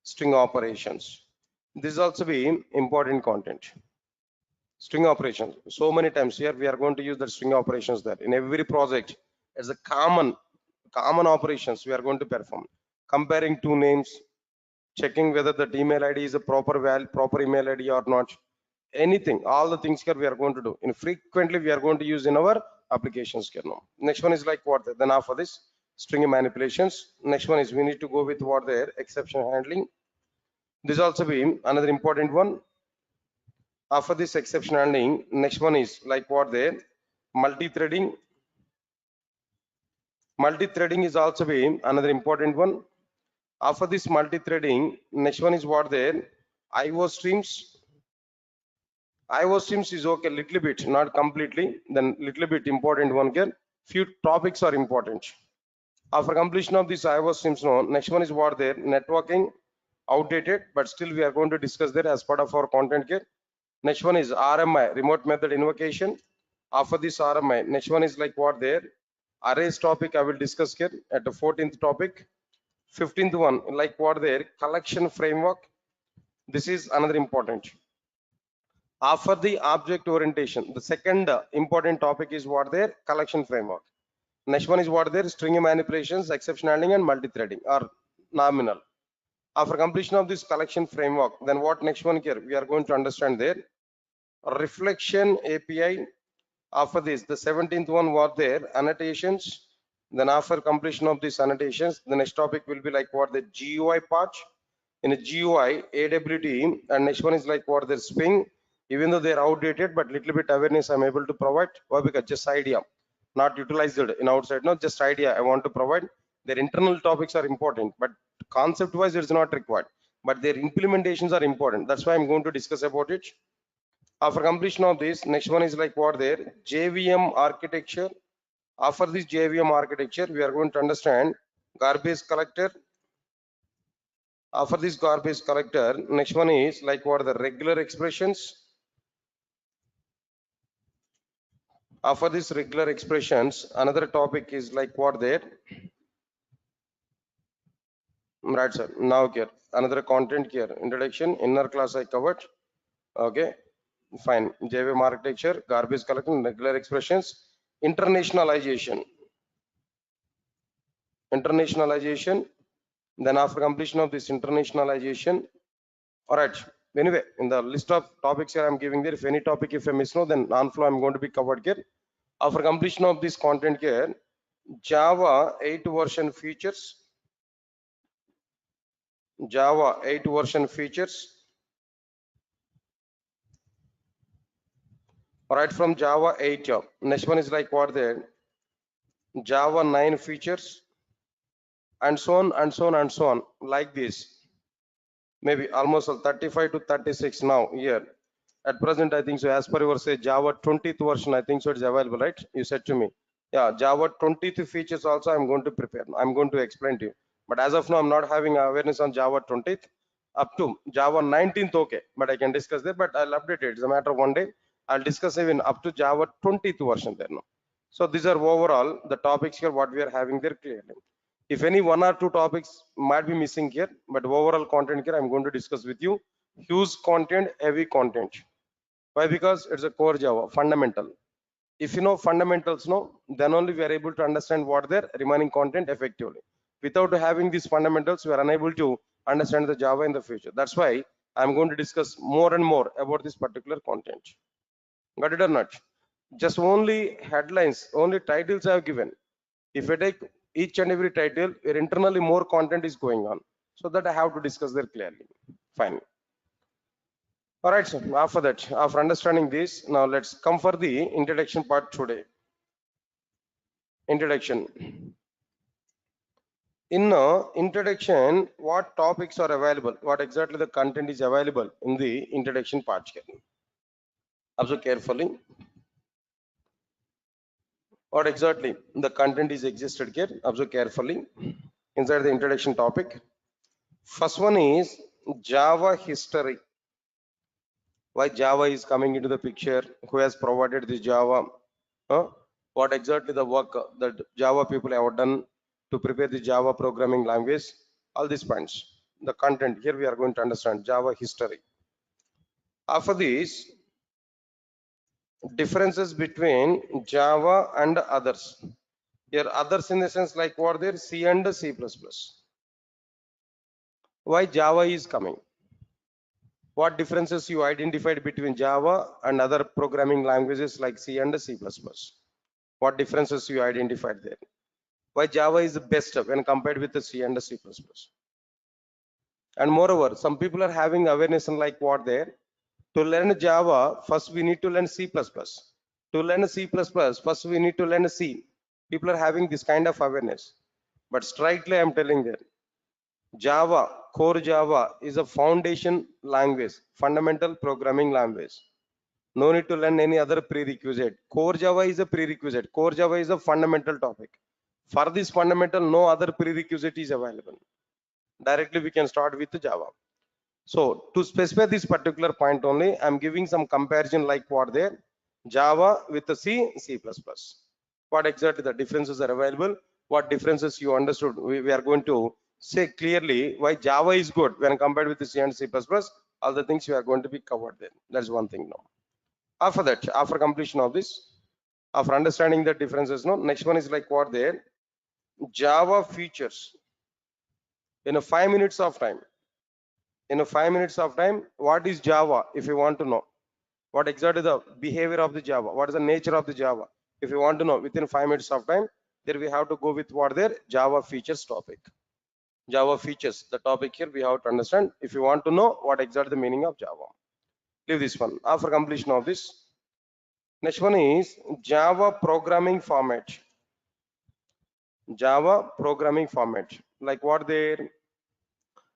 string operations. This is also be important content. String operations. So many times here we are going to use the string operations there in every project. As a common operations we are going to perform. Comparing two names, checking whether the email ID is a proper email ID or not. Anything, all the things here we are going to do. And frequently we are going to use in our applications here now. Next one is like what? Then after this, string manipulations. Next one is we need to go with what there? Exception handling. This also be another important one. After this exception handling, next one is like what there? Multi-threading. Multi-threading is also be another important one. After this multi-threading, next one is what there? IO streams. IO streams is okay, little bit, not completely. Then little bit important one here. Few topics are important. After completion of this IO streams, no. Next one is what there? Networking. Outdated, but still we are going to discuss there as part of our content here. Next one is RMI, remote method invocation. After this RMI, next one is like what there? Arrays topic I will discuss here at the 14th topic. 15th one, like what there? Collection framework. This is another important. After the object orientation, the second important topic is what there? Collection framework. Next one is what there? String manipulations, exception handling, and multi-threading or nominal. After completion of this collection framework, then what next one here? We are going to understand there. Reflection API. After this, the 17th one was there, annotations. Then after completion of these annotations, the next topic will be like what the GUI part. In a GUI, AWT, and next one is like what the Spring. Even though they're outdated, but little bit awareness I'm able to provide. Why? Because just idea, not utilized in outside, not just idea I want to provide. Their internal topics are important, but concept wise it's not required. But their implementations are important. That's why I'm going to discuss about it. After completion of this, next one is like what there? JVM architecture. After this JVM architecture, we are going to understand garbage collector. After this garbage collector, next one is like what are the regular expressions. After this regular expressions, another topic is like what there? Right, sir. Now here, another content here. Introduction, inner class I covered. Okay, fine. JVM architecture, garbage collection, regular expressions, internationalization. Internationalization. Then after completion of this internationalization, all right. Anyway, in the list of topics here I'm giving there, if any topic if I miss no, then non-flow I'm going to be covered here. After completion of this content here, Java 8 version features. Java 8 version features. All right, from Java 8. Next one is like what there? Java 9 features, and so on and so on and so on, like this. Maybe almost 35 to 36 now here. At present, I think so. As per your say, Java 20th version, I think so. It's available, right? You said to me, yeah. Java 20th features also. I'm going to prepare. I'm going to explain to you. But as of now, I'm not having awareness on Java 20th. Up to Java 19th, okay. But I can discuss there. But I'll update it. It's a matter of one day. I'll discuss even up to Java 20th version there now. So these are overall the topics here. What we are having there clearly. If any one or two topics might be missing here, but overall content here I'm going to discuss with you. Huge content, heavy content. Why? Because it's a core Java, fundamental. If you know fundamentals, no, then only we are able to understand what their remaining content effectively. Without having these fundamentals, we are unable to understand the Java in the future. That's why I'm going to discuss more and more about this particular content. Got it or not? Just only headlines, only titles I have given. If I take each and every title, where internally more content is going on, so that I have to discuss there clearly. Fine. All right, so after that, after understanding this, now let's come for the introduction part today. Introduction. In introduction, what topics are available? What exactly the content is available in the introduction part here? Observe carefully. What exactly the content is existed here? Observe carefully inside the introduction topic. First one is Java history. Why Java is coming into the picture? Who has provided this Java? What exactly the work that Java people have done to prepare the Java programming language? All these points. The content here we are going to understand Java history. After this, differences between Java and others. Here others in the sense like what there? C and C++. Why Java is coming? What differences you identified between Java and other programming languages like C and C++? What differences you identified there? Why Java is the best when compared with the C and the C++? And moreover, some people are having awareness on like what there? To learn Java, first we need to learn C++. To learn C++, first we need to learn C. People are having this kind of awareness. But strictly I'm telling there, Java, core Java is a foundation language, fundamental programming language. No need to learn any other prerequisite. Core Java is a prerequisite. Core Java is a fundamental topic. For this fundamental, no other prerequisite is available. Directly we can start with Java. So to specify this particular point only, I'm giving some comparison like what there, Java with the C++. What exactly the differences are available, what differences you understood. We are going to say clearly why Java is good when compared with the C and C++. All the things we are going to be covered there. That's one thing now. After that, after completion of this, after understanding the differences, no, next one is like what there, Java features in a 5 minutes of time. In a 5 minutes of time, what is Java if you want to know? What exactly the behavior of the Java? What is the nature of the Java? If you want to know within 5 minutes of time, there we have to go with what there, Java features topic. Java features, the topic here we have to understand if you want to know what exactly the meaning of Java. Leave this one. After completion of this, next one is Java programming format. Java programming format. Like what there,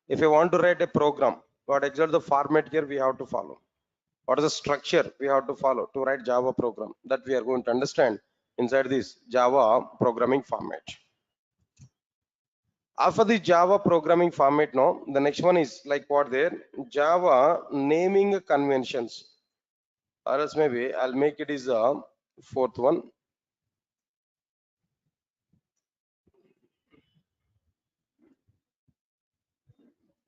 if you want to write a program, what exactly the format here we have to follow? What is the structure we have to follow to write Java program? That we are going to understand inside this Java programming format. After the Java programming format, no, the next one is like what there, Java naming conventions. Or else maybe I'll make it is a fourth one.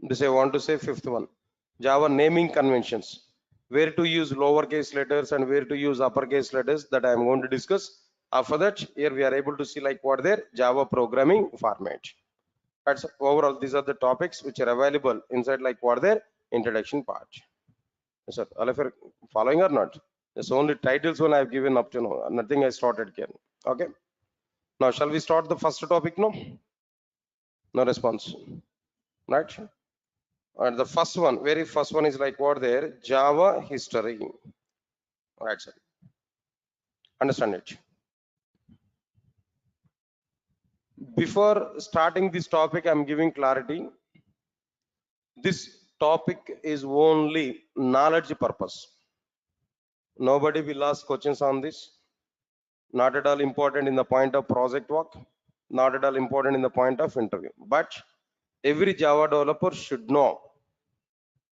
This I want to say fifth one. Java naming conventions. Where to use lowercase letters and where to use uppercase letters, that I am going to discuss. After that, here we are able to see like what there, Java programming format. That's overall, these are the topics which are available inside like what their introduction part. Yes, sir. All of you are following or not? There's only titles one I've given up to now. Nothing I started here. Okay. Now shall we start the first topic? No. No response. Right. And the first one, very first one is like what there, Java history. Right, sir. Understand it. Before starting this topic, I'm giving clarity. This topic is only knowledge purpose. Nobody will ask questions on this. Not at all important in the point of project work. Not at all important in the point of interview. But every Java developer should know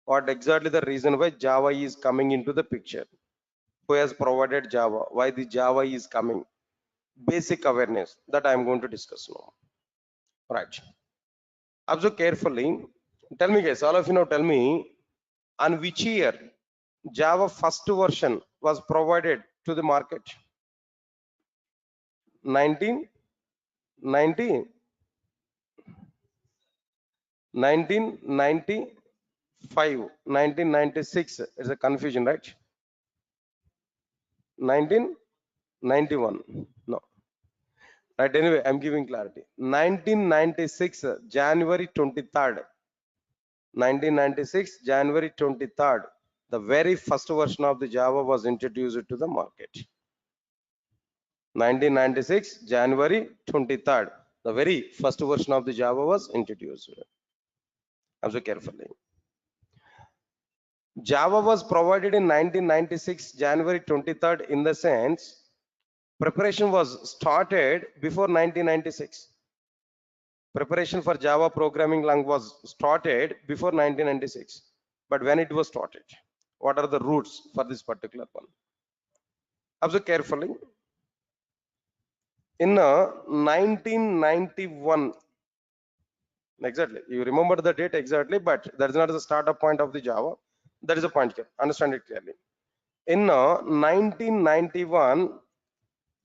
what exactly the reason why Java is coming into the picture. Who has provided Java? Why the Java is coming? Basic awareness that I am going to discuss now. Right. Observe carefully. Tell me guys, all of you now tell me on which year Java first version was provided to the market? 1990, 1995, 1996. It's a confusion, right? 1991. No. Right. Anyway, I'm giving clarity. 1996, January 23rd. 1996, January 23rd. The very first version of the Java was introduced to the market. 1996, January 23rd. The very first version of the Java was introduced. Observe carefully. Java was provided in 1996, January 23rd, in the sense preparation was started before 1996. Preparation for Java programming language was started before 1996. But when it was started, what are the roots for this particular one? Observe carefully. In 1991, exactly, you remember the date exactly, but that is not the startup point of the Java. That is a point here. Understand it clearly. In 1991,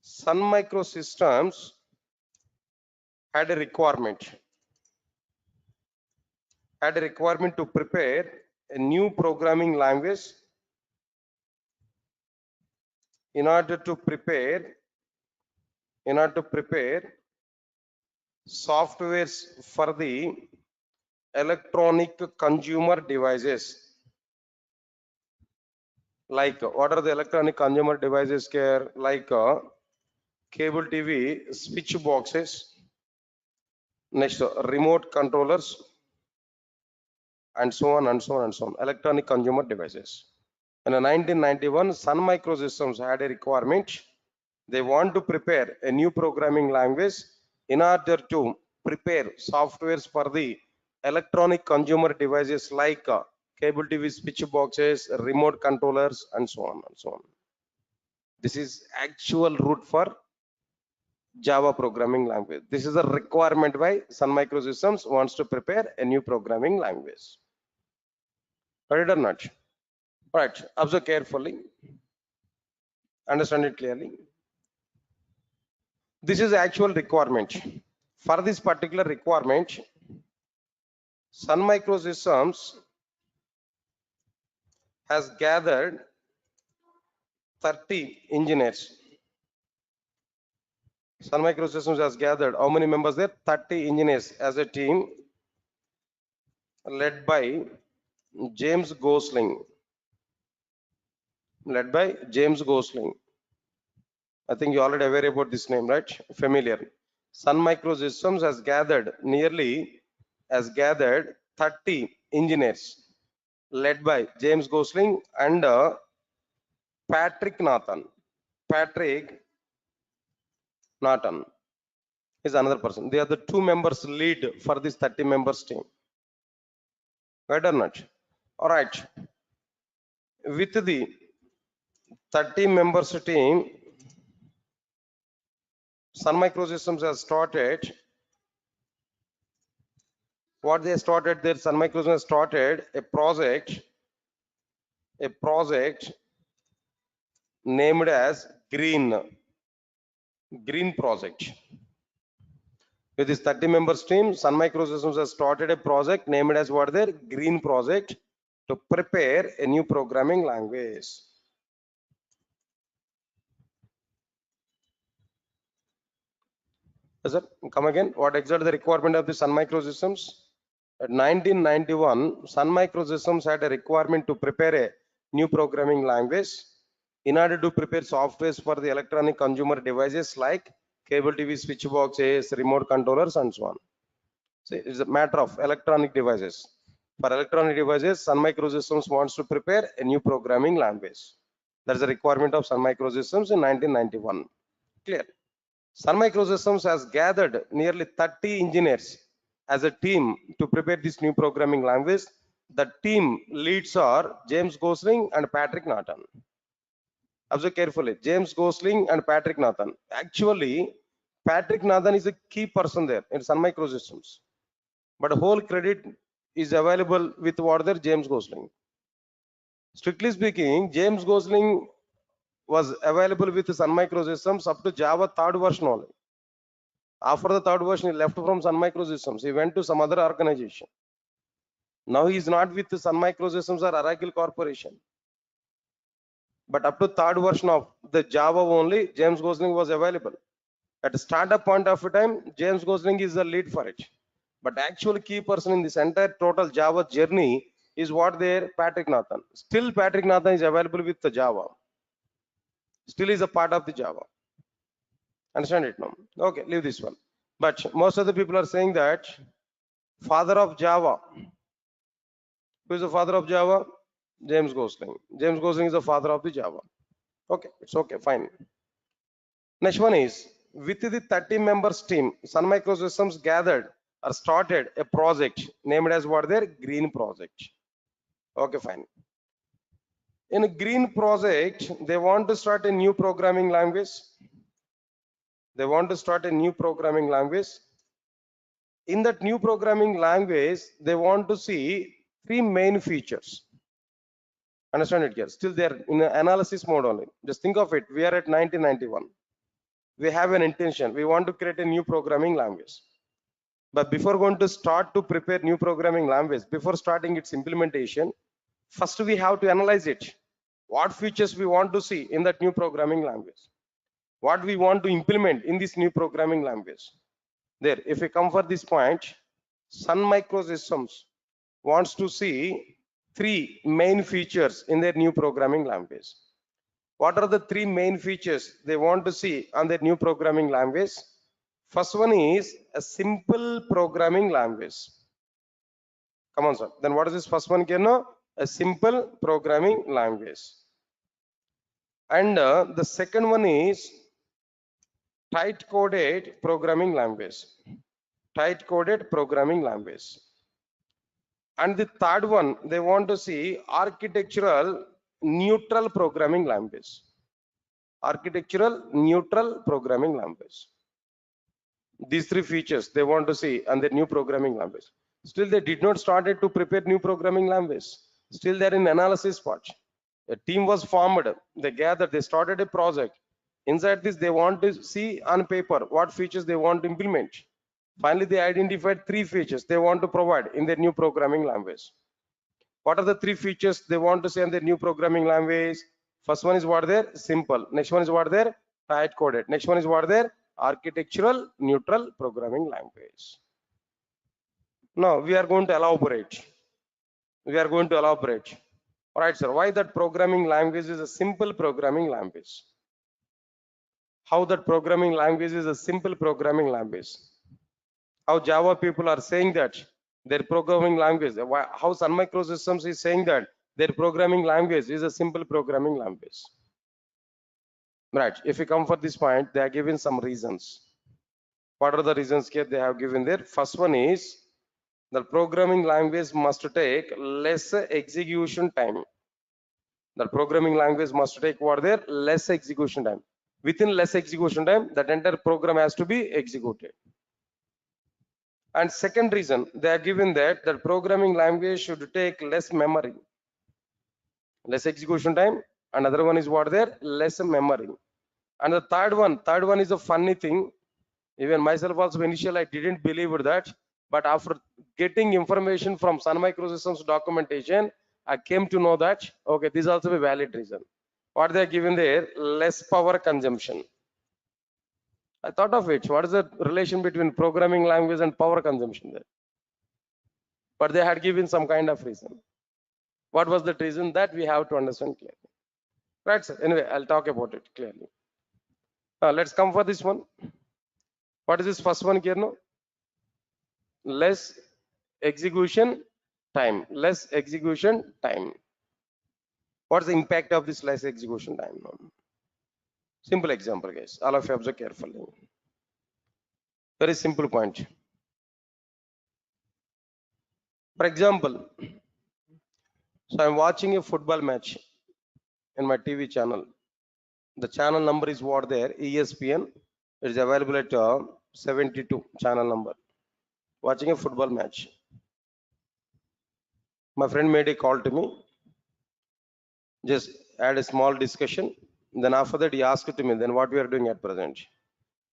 Sun Microsystems had a requirement to prepare a new programming language in order to prepare softwares for the electronic consumer devices. Like what are the electronic consumer devices here? Like cable TV, switch boxes, next remote controllers, and so on and so on and so on. Electronic consumer devices. In 1991, Sun Microsystems had a requirement. They want to prepare a new programming language in order to prepare softwares for the electronic consumer devices like cable TV switch boxes, remote controllers, and so on and so on. This is actual root for Java programming language. This is a requirement by Sun Microsystems wants to prepare a new programming language. Got it or not? Right. Observe carefully. Understand it clearly. This is actual requirement. For this particular requirement, Sun Microsystems has gathered 30 engineers. Sun Microsystems has gathered how many members there? 30 engineers as a team led by James Gosling. Led by James Gosling. I think you already aware about this name, right? Familiar. Sun Microsystems has gathered 30 engineers led by James Gosling and Patrick Nathan. Patrick Nathan is another person. They are the two members lead for this 30 members team. Right or not? All right. With the 30 members team, Sun Microsystems has started. What they started there, Sun Microsystems started a project named as Green Project. With this 30 members team, Sun Microsystems has started a project named as what their Green Project to prepare a new programming language. Yes, sir. Come again. What exactly the requirement of the Sun Microsystems? At 1991, Sun Microsystems had a requirement to prepare a new programming language in order to prepare softwares for the electronic consumer devices like cable TV switch boxes, remote controllers, and so on. So it's a matter of electronic devices. For electronic devices, Sun Microsystems wants to prepare a new programming language. That is a requirement of Sun Microsystems in 1991. Clear? Sun Microsystems has gathered nearly 30 engineers as a team to prepare this new programming language. The team leads are James Gosling and Patrick Nathan. Observe carefully. James Gosling and Patrick Nathan. Actually, Patrick Nathan is a key person there in Sun Microsystems. But whole credit is available with what there James Gosling. Strictly speaking, James Gosling was available with Sun Microsystems up to Java 3rd version only. After the 3rd version, he left from Sun Microsystems. He went to some other organization. Now he is not with Sun Microsystems or Oracle Corporation. But up to 3rd version of the Java only, James Gosling was available. At the startup point of time, James Gosling is the lead for it. But actual key person in this entire total Java journey is what there Patrick Nathan. Still Patrick Nathan is available with the Java. Still is a part of the Java. Understand it now? Okay, leave this one. But most of the people are saying that father of Java. Who is the father of Java? James Gosling. James Gosling is the father of the Java. Okay, it's okay, fine. Next one is with the 30 members team, Sun Microsystems gathered or started a project named as what their Green Project. Okay, fine. In a Green Project, they want to start a new programming language. They want to start a new programming language. In that new programming language, they want to see 3 main features. Understand it here? Still they are in analysis mode only. Just think of it. We are at 1991. We have an intention. We want to create a new programming language. But before going to start to prepare new programming language, before starting its implementation, first we have to analyze it. What features we want to see in that new programming language? What we want to implement in this new programming language? There, if we come for this point, Sun Microsystems wants to see 3 main features in their new programming language. What are the 3 main features they want to see on their new programming language? First one is a simple programming language. Come on, sir. Then what is this first one? A simple programming language. And the second one is tight coded programming language. Tight coded programming language. And the third one, they want to see architectural neutral programming language. Architectural neutral programming language. These three features they want to see and their new programming language. Still, they did not started to prepare new programming language. Still, they're in analysis part. A team was formed. They gathered. They started a project. Inside this, they want to see on paper what features they want to implement. Finally, they identified three features they want to provide in their new programming language. What are the three features they want to see in their new programming language? First one is what there simple. Next one is what there tight coded. Next one is what there architectural neutral programming language. Now we are going to elaborate. We are going to elaborate. All right, sir. Why that programming language is a simple programming language? How that programming language is a simple programming language? How Java people are saying that their programming language, how Sun Microsystems is saying that their programming language is a simple programming language. Right. If you come for this point, they are given some reasons. What are the reasons here they have given there? First one is the programming language must take less execution time. The programming language must take what there less execution time. Within less execution time, that entire program has to be executed. And second reason, they are given that the programming language should take less memory, less execution time. Another one is what there, less memory. And the third one is a funny thing. Even myself also initially I didn't believe that, but after getting information from Sun Microsystems documentation, I came to know that okay, this is also a valid reason. What they are given there, less power consumption. I thought of it. What is the relation between programming language and power consumption there? But they had given some kind of reason. What was the reason that we have to understand clearly? Right, sir. Anyway, I'll talk about it clearly. Now, let's come for this one. What is this first one here now? Less execution time. Less execution time. What's the impact of this less execution time now? Simple example, guys. All of you observe carefully. Very simple point. For example, so I'm watching a football match in my TV channel. The channel number is what there, ESPN. It is available at 72 channel number. Watching a football match. My friend made a call to me. Just had a small discussion. Then after that, he asked to me, then what we are doing at present.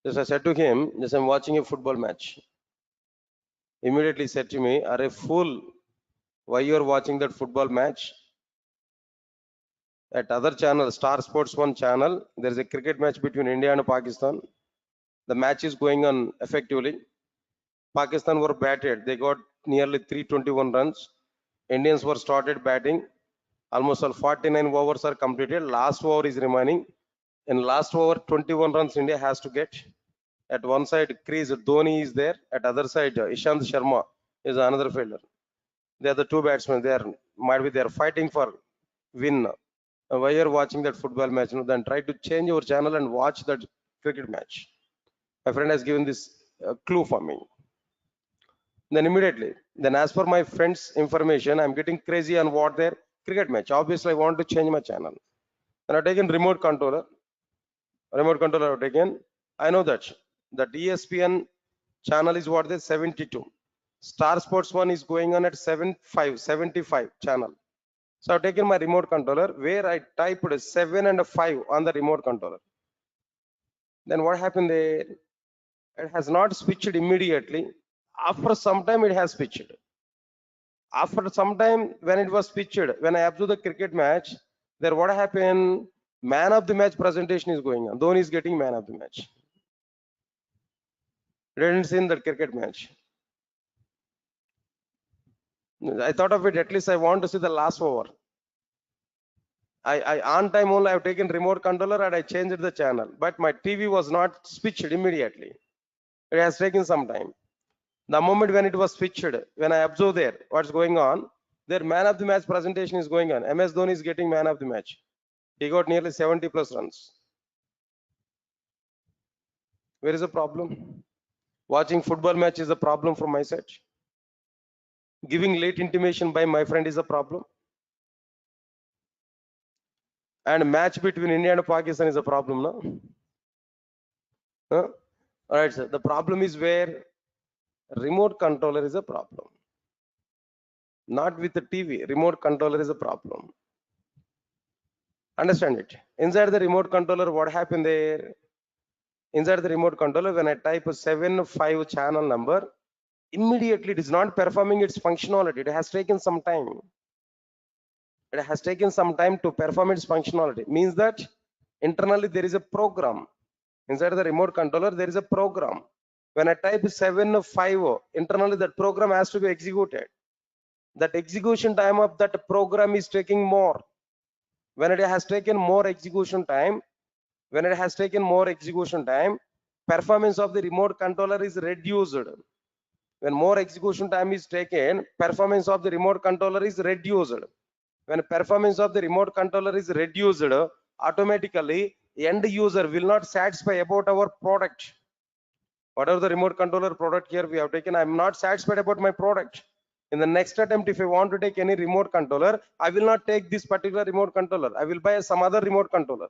Just I said to him, just I'm watching a football match. Immediately said to me, are a fool, why you are watching that football match? At other channel, Star Sports 1 channel, there is a cricket match between India and Pakistan. The match is going on effectively. Pakistan were batted. They got nearly 321 runs. Indians were started batting. Almost all 49 overs are completed. Last over is remaining. In last over, 21 runs India has to get. At one side, crease Dhoni is there. At other side, Ishant Sharma is another fielder. They are the two batsmen. They are fighting for win. Why you're watching that football match? Then try to change your channel and watch that cricket match. My friend has given this clue for me. Then immediately, then as per my friend's information, I'm getting crazy on what their cricket match. Obviously, I want to change my channel. Then I've taken remote controller. Remote controller I've taken. I know that ESPN channel is what they 72. Star Sports 1 is going on at 75 channel. So I've taken my remote controller where I typed 7 and 5 on the remote controller. Then what happened there? It has not switched immediately. After some time, it has switched. After some time, when it was switched, when I observed the cricket match, there what happened? Man of the match presentation is going on. Dhoni is getting man of the match. Didn't see in that cricket match. I thought of it, at least I want to see the last over. I on time only I've taken remote controller and I changed the channel, but my TV was not switched immediately. It has taken some time. The moment when it was switched, when I observe there what's going on, their man of the match presentation is going on. MS Dhoni is getting man of the match. He got nearly 70 plus runs. Where is the problem? Watching football match is a problem from my side. Giving late intimation by my friend is a problem. And match between India and Pakistan is a problem, no? Huh? All right, sir. The problem is where remote controller is a problem. Not with the TV. Remote controller is a problem. Understand it. Inside the remote controller, what happened there? Inside the remote controller, when I type a 7 5 channel number, immediately it is not performing its functionality. It has taken some time. It has taken some time to perform its functionality. Means that internally there is a program. Inside the remote controller, there is a program. When I type 7 5, internally that program has to be executed. That execution time of that program is taking more. When it has taken more execution time, performance of the remote controller is reduced. When more execution time is taken, performance of the remote controller is reduced. When performance of the remote controller is reduced, automatically end user will not satisfy about our product. Whatever the remote controller product here we have taken, I'm not satisfied about my product. In the next attempt, if I want to take any remote controller, I will not take this particular remote controller. I will buy some other remote controller.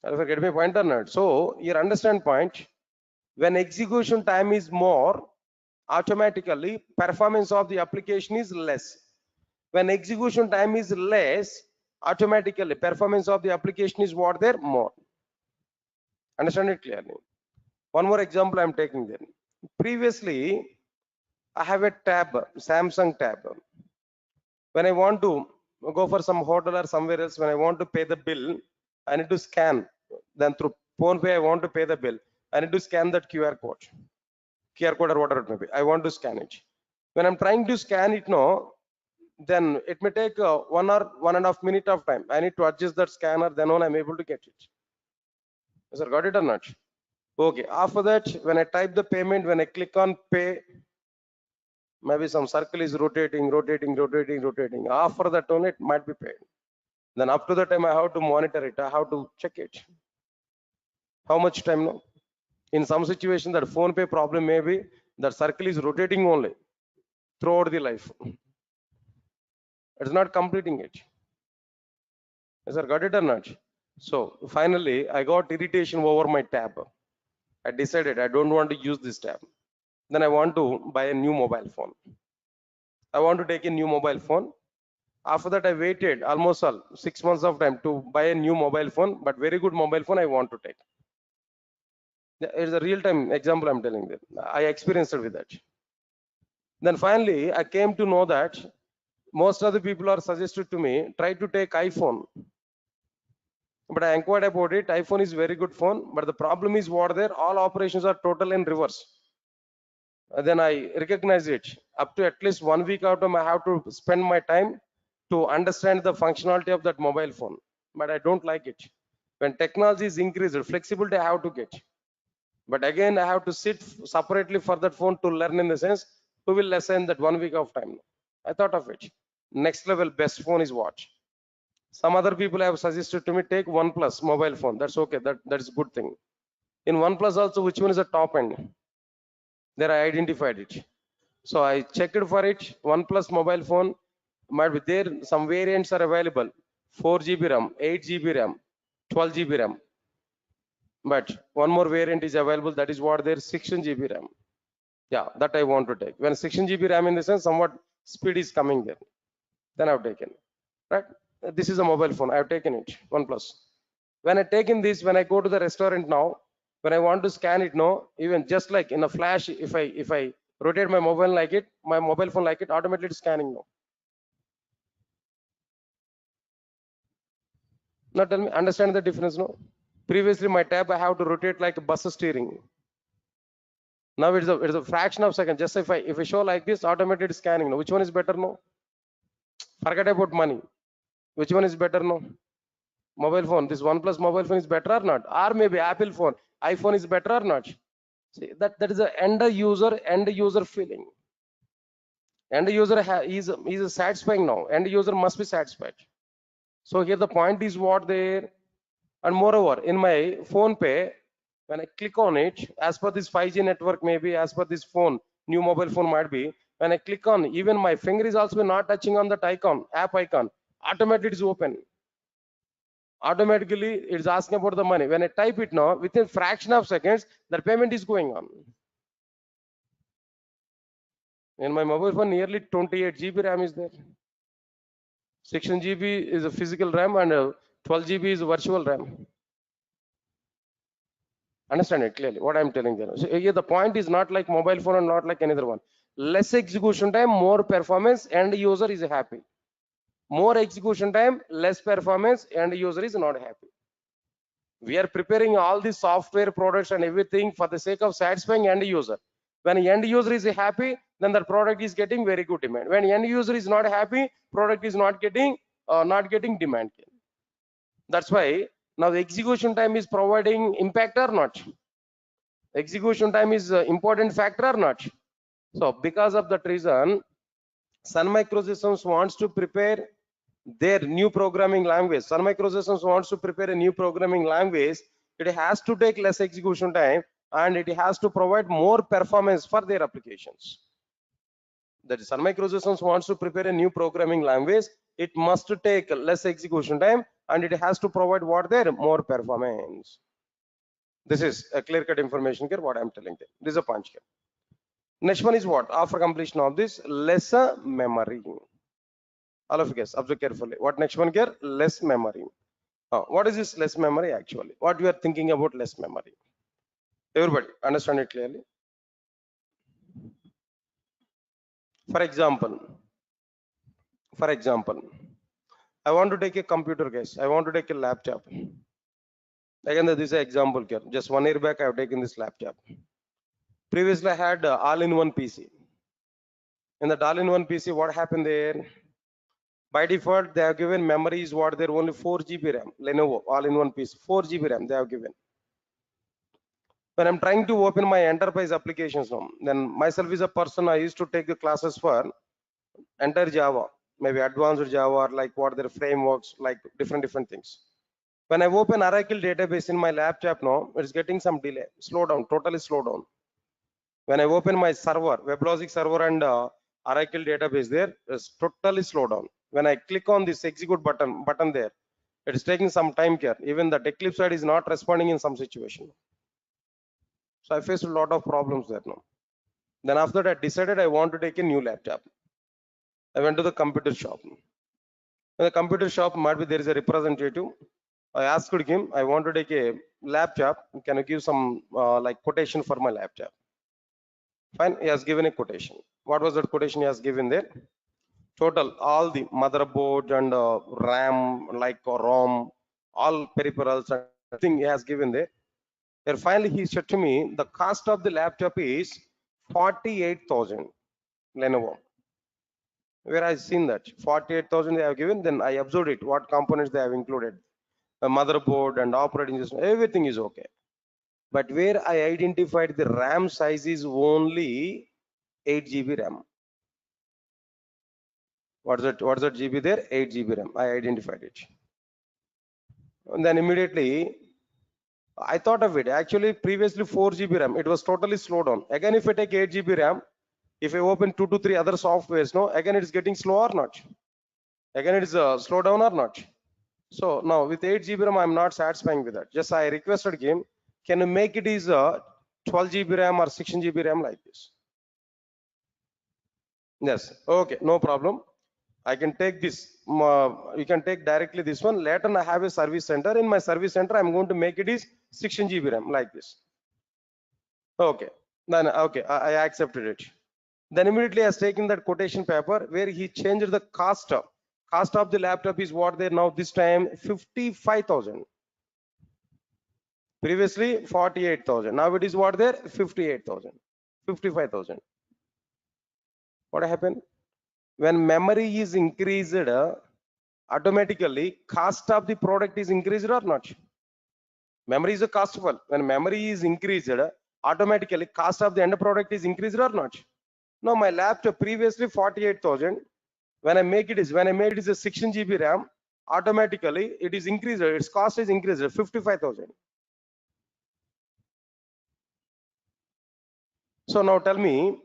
If I get my point or not? So your understand point, when execution time is more, automatically performance of the application is less. When execution time is less, automatically performance of the application is what there more. Understand it clearly. One more example I'm taking there. Previously, I have a tab, Samsung tab. When I want to go for some hotel or somewhere else, when I want to pay the bill, I need to scan. Then through PhonePe, I want to pay the bill. I need to scan that QR code or whatever it may be. I want to scan it. When I'm trying to scan it now, then it may take 1 or 1.5 minute of time. I need to adjust that scanner, then only I'm able to get it. Sir, got it or not? Okay, after that, when I type the payment, when I click on pay, maybe some circle is rotating. After that only it might be paid. Then up to the time I have to monitor it, I have to check it. How much time now? In some situation that phone pay problem may be that circle is rotating only throughout the life. It's not completing it. Yes, sir, got it or not? So finally I got irritation over my tab. I decided I don't want to use this tab. Then I want to buy a new mobile phone. I want to take a new mobile phone. After that, I waited almost 6 months of time to buy a new mobile phone, but very good mobile phone I want to take. It's a real-time example I'm telling you. I experienced it with that. Then finally, I came to know that most of the people are suggested to me, try to take iPhone. But I inquired about it. iPhone is very good phone, but the problem is what there, all operations are total in reverse. Then I recognize it. Up to at least 1 week out of I have to spend my time to understand the functionality of that mobile phone. But I don't like it. When technology is increased, flexibility I have to get. But again, I have to sit separately for that phone to learn, in the sense, who will lesson that 1 week of time. I thought of it. Next level best phone is what? Some other people have suggested to me, take OnePlus mobile phone. That's okay. That is good thing. In OnePlus also, which one is the top end? There I identified it. So I checked for it. OnePlus mobile phone might be there. Some variants are available. 4 GB RAM, 8 GB RAM, 12 GB RAM. But one more variant is available. That is what there, 16 GB RAM. Yeah, that I want to take. When 16 GB RAM, in the sense, somewhat speed is coming there. Then I've taken. Right. This is a mobile phone. I've taken it. OnePlus. When I taken this, when I go to the restaurant now, when I want to scan it now, even just like in a flash, if I rotate my mobile like it, my mobile phone like it, automatically it's scanning now. Now tell me, understand the difference now? Previously my tab I have to rotate like a bus steering. Now it's a fraction of second. Just if I show like this, automated scanning now. Which one is better now? Forget about money. Which one is better now? Mobile phone. This OnePlus mobile phone is better or not? Or maybe Apple phone, iPhone is better or not? See, that is a end user feeling. End user is satisfying now. End user must be satisfied. So here the point is what there. And moreover, in my phone pay, when I click on it, as per this 5G network, maybe as per this phone, new mobile phone might be, When I click on, even my finger is also not touching on that icon, app icon, automatically it is open. Automatically it is asking about the money. When I type it now, within fraction of seconds, that payment is going on. In my mobile phone, nearly 28 GB RAM is there. 16 GB is a physical RAM and 12 GB is virtual RAM. Understand it clearly what I'm telling you. So here the point is not like mobile phone and not like another one. Less execution time, more performance, and user is happy. More execution time, less performance, and user is not happy. We are preparing all the software products and everything for the sake of satisfying end user. When end user is happy, then the product is getting very good demand. When end user is not happy, product is not getting demand. That's why now the execution time is providing impact or not. Execution time is important factor or not. So because of that reason, Sun Microsystems wants to prepare their new programming language. Sun Microsystems wants to prepare a new programming language. It has to take less execution time and it has to provide more performance for their applications. That is, Sun Microsystems wants to prepare a new programming language. It must take less execution time and it has to provide what there more performance. This is a clear-cut information here. What I'm telling you. This is a punch here. Next one is what? After completion of this, lesser memory. All of you guys observe carefully. What next one here? Less memory. What is this less memory actually? What we are thinking about less memory? Everybody understand it clearly. For example, I want to take a computer, guys. I want to take a laptop. Again, this is an example here. Just 1 year back, I have taken this laptop. Previously, I had all-in-one PC. In that all-in-one PC, what happened there? By default, they have given memories what they're only 4 GB RAM. Lenovo all-in-one PC, 4 GB RAM they have given. When I'm trying to open my enterprise applications now, then myself is a person, I used to take the classes for entire Java, maybe advanced Java, or like what their frameworks, like different things. When I open Oracle database in my laptop now, it's getting some delay, slow down, totally slow down. When I open my server, WebLogic server and Oracle database there, it's totally slow down. When I click on this execute button there, it is taking some time here. Even the Eclipse side is not responding in some situation. So I faced a lot of problems there now. Then after that, I decided I want to take a new laptop. I went to the computer shop. In the computer shop, might be there is a representative. I asked him, I want to take a laptop. Can you give some like quotation for my laptop? Fine, he has given a quotation. What was that quotation he has given there? Total, all the motherboard and RAM, like ROM, all peripherals and everything he has given there. Then finally he said to me, the cost of the laptop is 48,000 Lenovo. Where I seen that 48,000 they have given, then I observed it, what components they have included. A motherboard and operating system, everything is okay. But where I identified the RAM size is only 8 GB RAM. What's that GB there? 8 GB RAM. I identified it. And then immediately I thought of it. Actually, previously 4 GB RAM. It was totally slowed down. Again, if I take 8 GB RAM, if I open 2 to 3 other softwares, no, again it's getting slow or not? Again, it is slow down or not? So now with 8 GB RAM, I'm not satisfying with that. Just I requested him, can you make it is 12 GB RAM or 16 GB RAM like this? Yes. Okay, no problem. I can take this. You can take directly this one. Later, I have a service center. In my service center, I'm going to make it is 16 GB RAM like this. Okay. Then okay, I accepted it. Then immediately I was taking that quotation paper where he changed the cost of. Cost of the laptop is what there now this time 55,000. Previously 48,000. Now it is what there 58,000, 55,000. What happened? When memory is increased, automatically cost of the product is increased or not? Memory is a costful. When memory is increased, automatically cost of the end product is increased or not? No, my laptop previously 48,000. When I made it is a 16 GB RAM, automatically it is increased. Its cost is increased 55,000. So now tell me,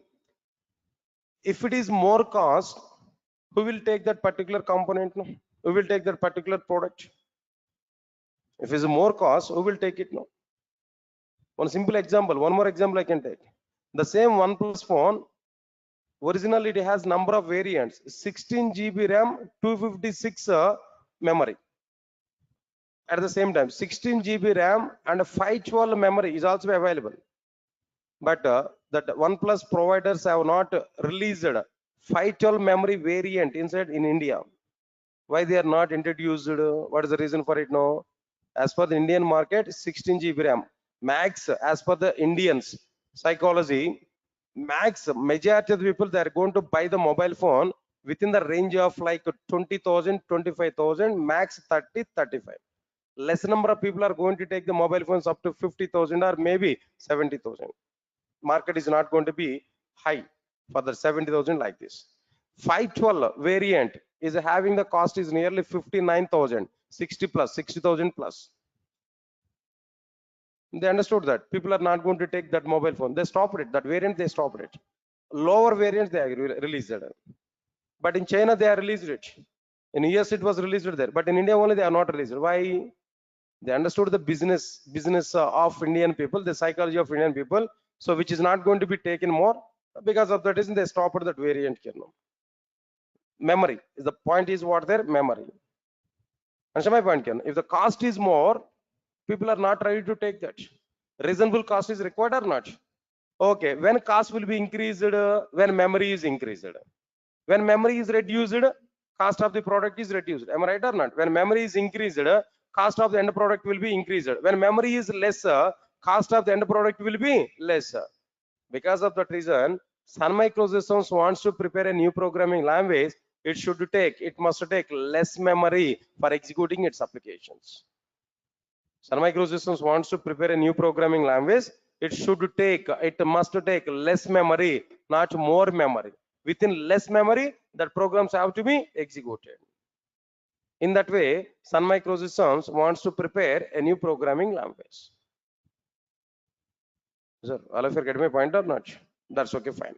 If it is more cost, who will take that particular component? No? Who will take that particular product? If it's more cost, who will take it? No. One simple example, one more example I can take. The same OnePlus phone, originally it has number of variants, 16 GB RAM, 256 memory. At the same time, 16 GB RAM and 512 memory is also available. But that OnePlus providers have not released 512 memory variant inside in India. Why they are not introduced? What is the reason for it? No, as per the Indian market, 16 GB RAM max. As per the Indians psychology, max majority of the people, they are going to buy the mobile phone within the range of like 20,000, 25,000, max 30, 35. Less number of people are going to take the mobile phones up to 50,000 or maybe 70,000. Market is not going to be high for the 70,000 like this. 512 variant is having the cost is nearly 59,000, 60 plus, 60,000 plus. They understood that people are not going to take that mobile phone. They stopped it. That variant, they stopped it. Lower variants, they released it. But in China, they are released it. In US, it was released there. But in India only, they are not released. Why? They understood the business of Indian people, the psychology of Indian people. So which is not going to be taken more. Because of that reason, they stopped that variant. Memory. The point is what their memory. Understand my point, Ken? If the cost is more, people are not ready to take that. Reasonable cost is required or not? Okay, when cost will be increased, when memory is increased. When memory is reduced, cost of the product is reduced. Am I right or not? When memory is increased, cost of the end product will be increased. When memory is lesser, cost of the end product will be lesser. Because of that reason, Sun Microsystems wants to prepare a new programming language. It must take less memory for executing its applications. Sun Microsystems wants to prepare a new programming language. It must take less memory, not more memory. Within less memory, that programs have to be executed. In that way, Sun Microsystems wants to prepare a new programming language. Sir, all of you get my point or not? That's okay, fine.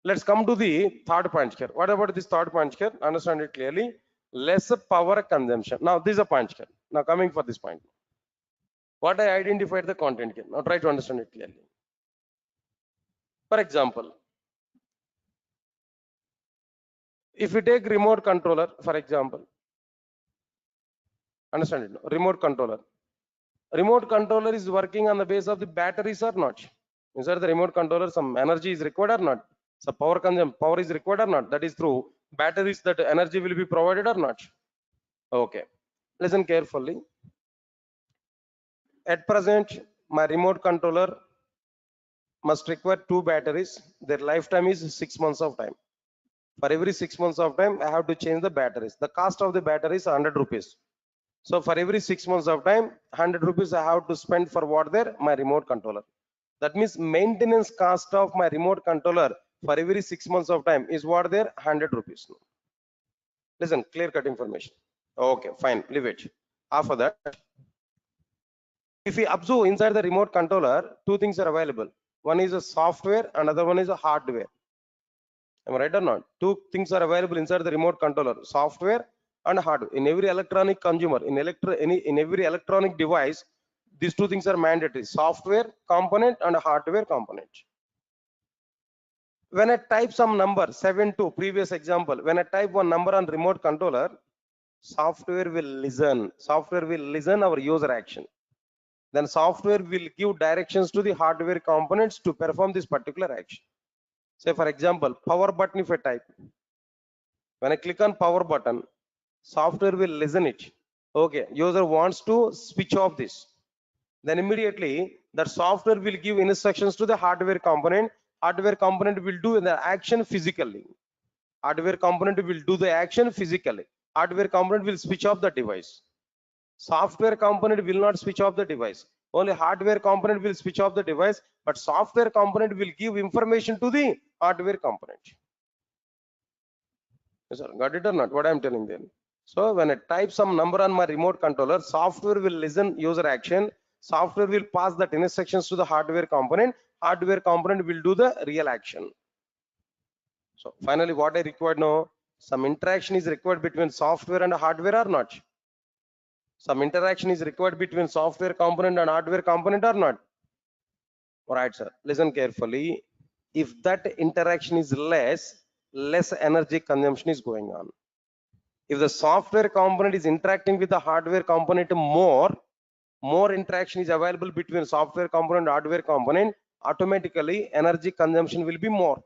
Let's come to the third point here. What about this third point here? Understand it clearly. Less power consumption. Now, this is a point here. Now, coming for this point. What I identified the content here. Now, try to understand it clearly. For example, if you take remote controller, for example, understand it. Remote controller. Remote controller is working on the base of the batteries or not? Inside the remote controller, some energy is required or not? So power is required or not? That is through batteries that energy will be provided or not? Okay. Listen carefully. At present, my remote controller must require 2 batteries. Their lifetime is 6 months of time. For every 6 months of time, I have to change the batteries. The cost of the battery is 100 rupees. So for every 6 months of time, 100 rupees I have to spend for what there? My remote controller. That means maintenance cost of my remote controller for every 6 months of time is what there? 100 rupees. Listen, clear cut information. Okay, fine, leave it. After that, if we observe inside the remote controller, 2 things are available. One is a software, another one is a hardware. Am I right or not? 2 things are available inside the remote controller: software and hardware. In every electronic consumer, in every electronic device, these 2 things are mandatory: software component and hardware component. When I type some number 72, previous example, when I type one number on remote controller, software will listen our user action. Then software will give directions to the hardware components to perform this particular action. Say for example, power button, if I type, when I click on power button, software will listen it. Okay, user wants to switch off this. Then immediately that software will give instructions to the hardware component. Hardware component will do the action physically. Hardware component will do the action physically. Hardware component will switch off the device. Software component will not switch off the device. Only hardware component will switch off the device, but software component will give information to the hardware component. Yes, sir. Got it or not? What I am telling them. So when I type some number on my remote controller, software will listen user action. Software will pass that instructions to the hardware component. Hardware component will do the real action. So finally, what I required now, some interaction is required between software and hardware or not? Some interaction is required between software component and hardware component or not? All right, sir. Listen carefully. If that interaction is less energy consumption is going on. If the software component is interacting with the hardware component more interaction is available between software component and hardware component, automatically energy consumption will be more.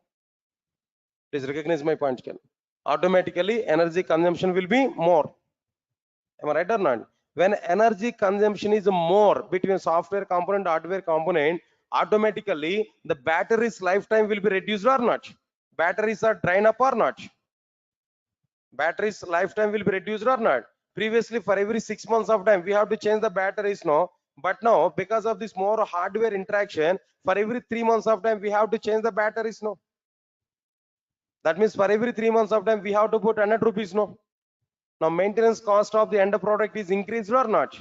Please recognize my point, Ken. Automatically energy consumption will be more. Am I right or not? When energy consumption is more between software component and hardware component, automatically the battery's lifetime will be reduced or not? Batteries are drain up or not? Battery's lifetime will be reduced or not? Previously, for every 6 months of time, we have to change the batteries now. But now, because of this more hardware interaction, for every 3 months of time, we have to change the batteries now. That means for every 3 months of time, we have to put 100 rupees now. Now, maintenance cost of the end product is increased or not?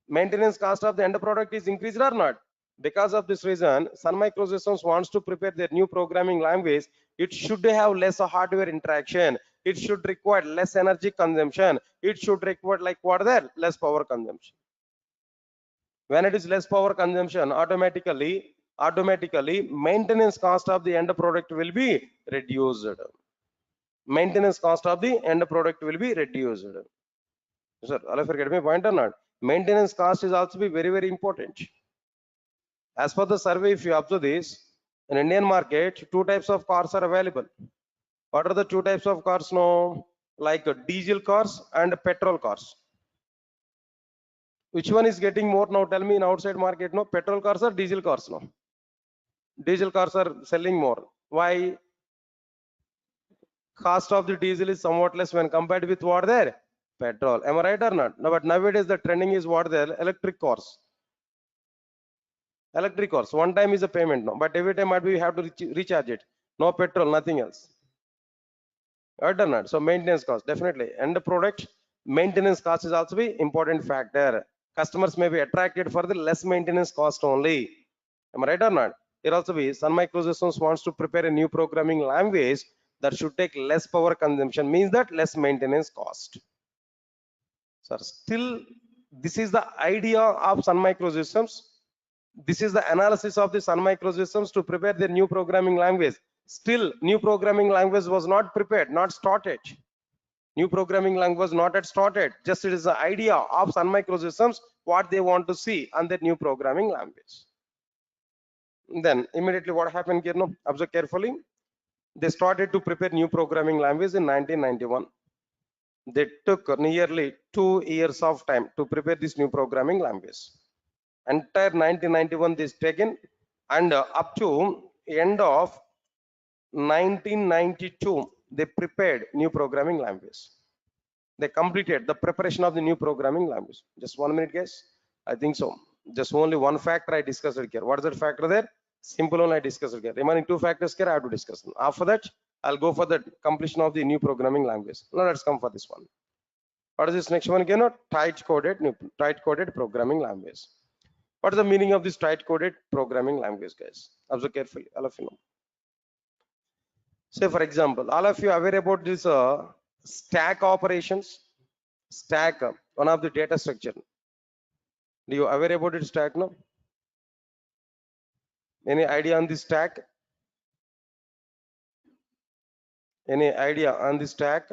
Maintenance cost of the end product is increased or not? Because of this reason, Sun Microsystems wants to prepare their new programming language. It should have less hardware interaction. It should require less energy consumption. It should require like what there? Less power consumption. When it is less power consumption, automatically maintenance cost of the end product will be reduced. Maintenance cost of the end product will be reduced. Sir, all of you get my point or not? Maintenance cost is also be very important. As per the survey, if you observe this, in Indian market, two types of cars are available. What are the two types of cars now? Like diesel cars and petrol cars. Which one is getting more now? Tell me in outside market, no? Petrol cars or diesel cars now? Diesel cars are selling more. Why? Cost of the diesel is somewhat less when compared with what there? Petrol. Am I right or not? No, but nowadays the trending is what there? Electric cars. Electric cars. One time is a payment now, but every time we have to recharge it. No petrol, nothing else. Right or not? So maintenance cost definitely. And the product maintenance cost is also be important factor. Customers may be attracted for the less maintenance cost only. Am I right or not? Here also be Sun Microsystems wants to prepare a new programming language that should take less power consumption, means that less maintenance cost. So still, this is the idea of Sun Microsystems. This is the analysis of the Sun Microsystems to prepare their new programming language. Still, new programming language was not prepared, not started. New programming language was not yet started. Just it is the idea of Sun Microsystems, what they want to see on their new programming language. Then immediately what happened here? No, observe carefully. They started to prepare new programming language in 1991. They took nearly 2 years of time to prepare this new programming language. Entire 1991 this taken, and up to end of 1992 they prepared new programming language. They completed the preparation of the new programming language. Just 1 minute, guys. I think so. Just only one factor I discussed here. What is that factor there? Simple one I discussed here. Remaining two factors here I have to discuss. After that, I'll go for the completion of the new programming language. Now let's come for this one. What is this next one again? Tight coded programming language. What is the meaning of this tight coded programming language, guys? Observe carefully, all of you know. Say for example, all of you are aware about this stack operations. Stack, one of the data structure. Do you aware about it? Stack, no? Any idea on this stack? Any idea on this stack?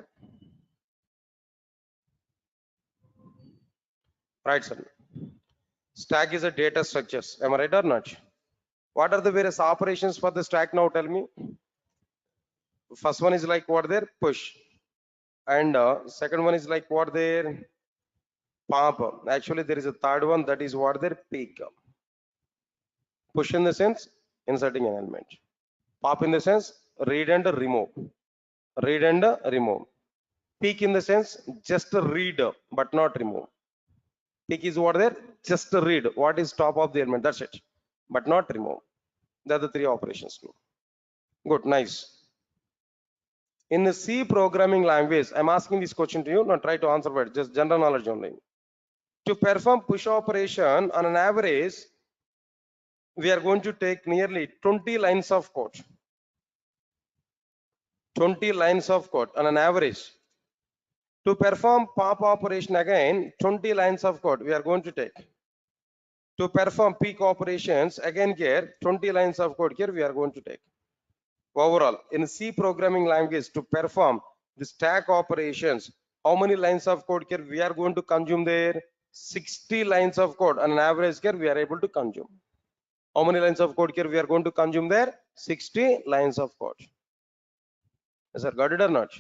Right, sir. Stack is a data structures. Am I right or not? What are the various operations for the stack now? Tell me. First one is like what there? Push. And second one is like what there? Pop. Actually, there is a third one, that is what there? Peak. Push in the sense inserting an element. Pop in the sense read and remove. Read and remove. Peak in the sense just read but not remove. Peak is what there? Just read what is top of the element. That's it. But not remove. They are the three operations. Good, nice. In the C programming language, I'm asking this question to you. Not try to answer, but just general knowledge only. To perform push operation on an average, we are going to take nearly 20 lines of code. 20 lines of code on an average. To perform pop operation again, 20 lines of code we are going to take. To perform peak operations again here, 20 lines of code here we are going to take. Overall, in C programming language to perform the stack operations, how many lines of code here we are going to consume there? 60 lines of code on an average here we are able to consume. How many lines of code here we are going to consume there? 60 lines of code. Yes, sir, got it or not?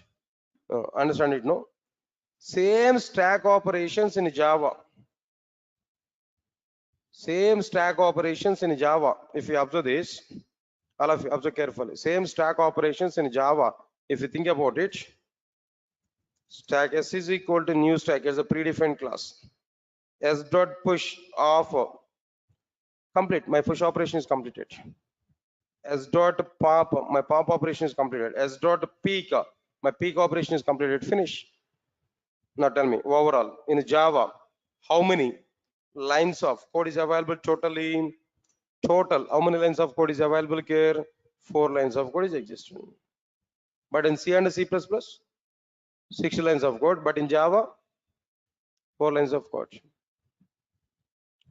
Understand it, no? Same stack operations in Java. Same stack operations in Java. If you observe this, all of you observe carefully. Same stack operations in Java. If you think about it, stack S is equal to new stack as a predefined class. S dot push of complete. My push operation is completed. S dot pop, my pop operation is completed. S dot peak, my peak operation is completed. Finish. Now tell me overall in Java, how many lines of code is available totally? Total, how many lines of code is available here? 4 lines of code is existing. But in C and C++, 60 lines of code. But in Java, 4 lines of code.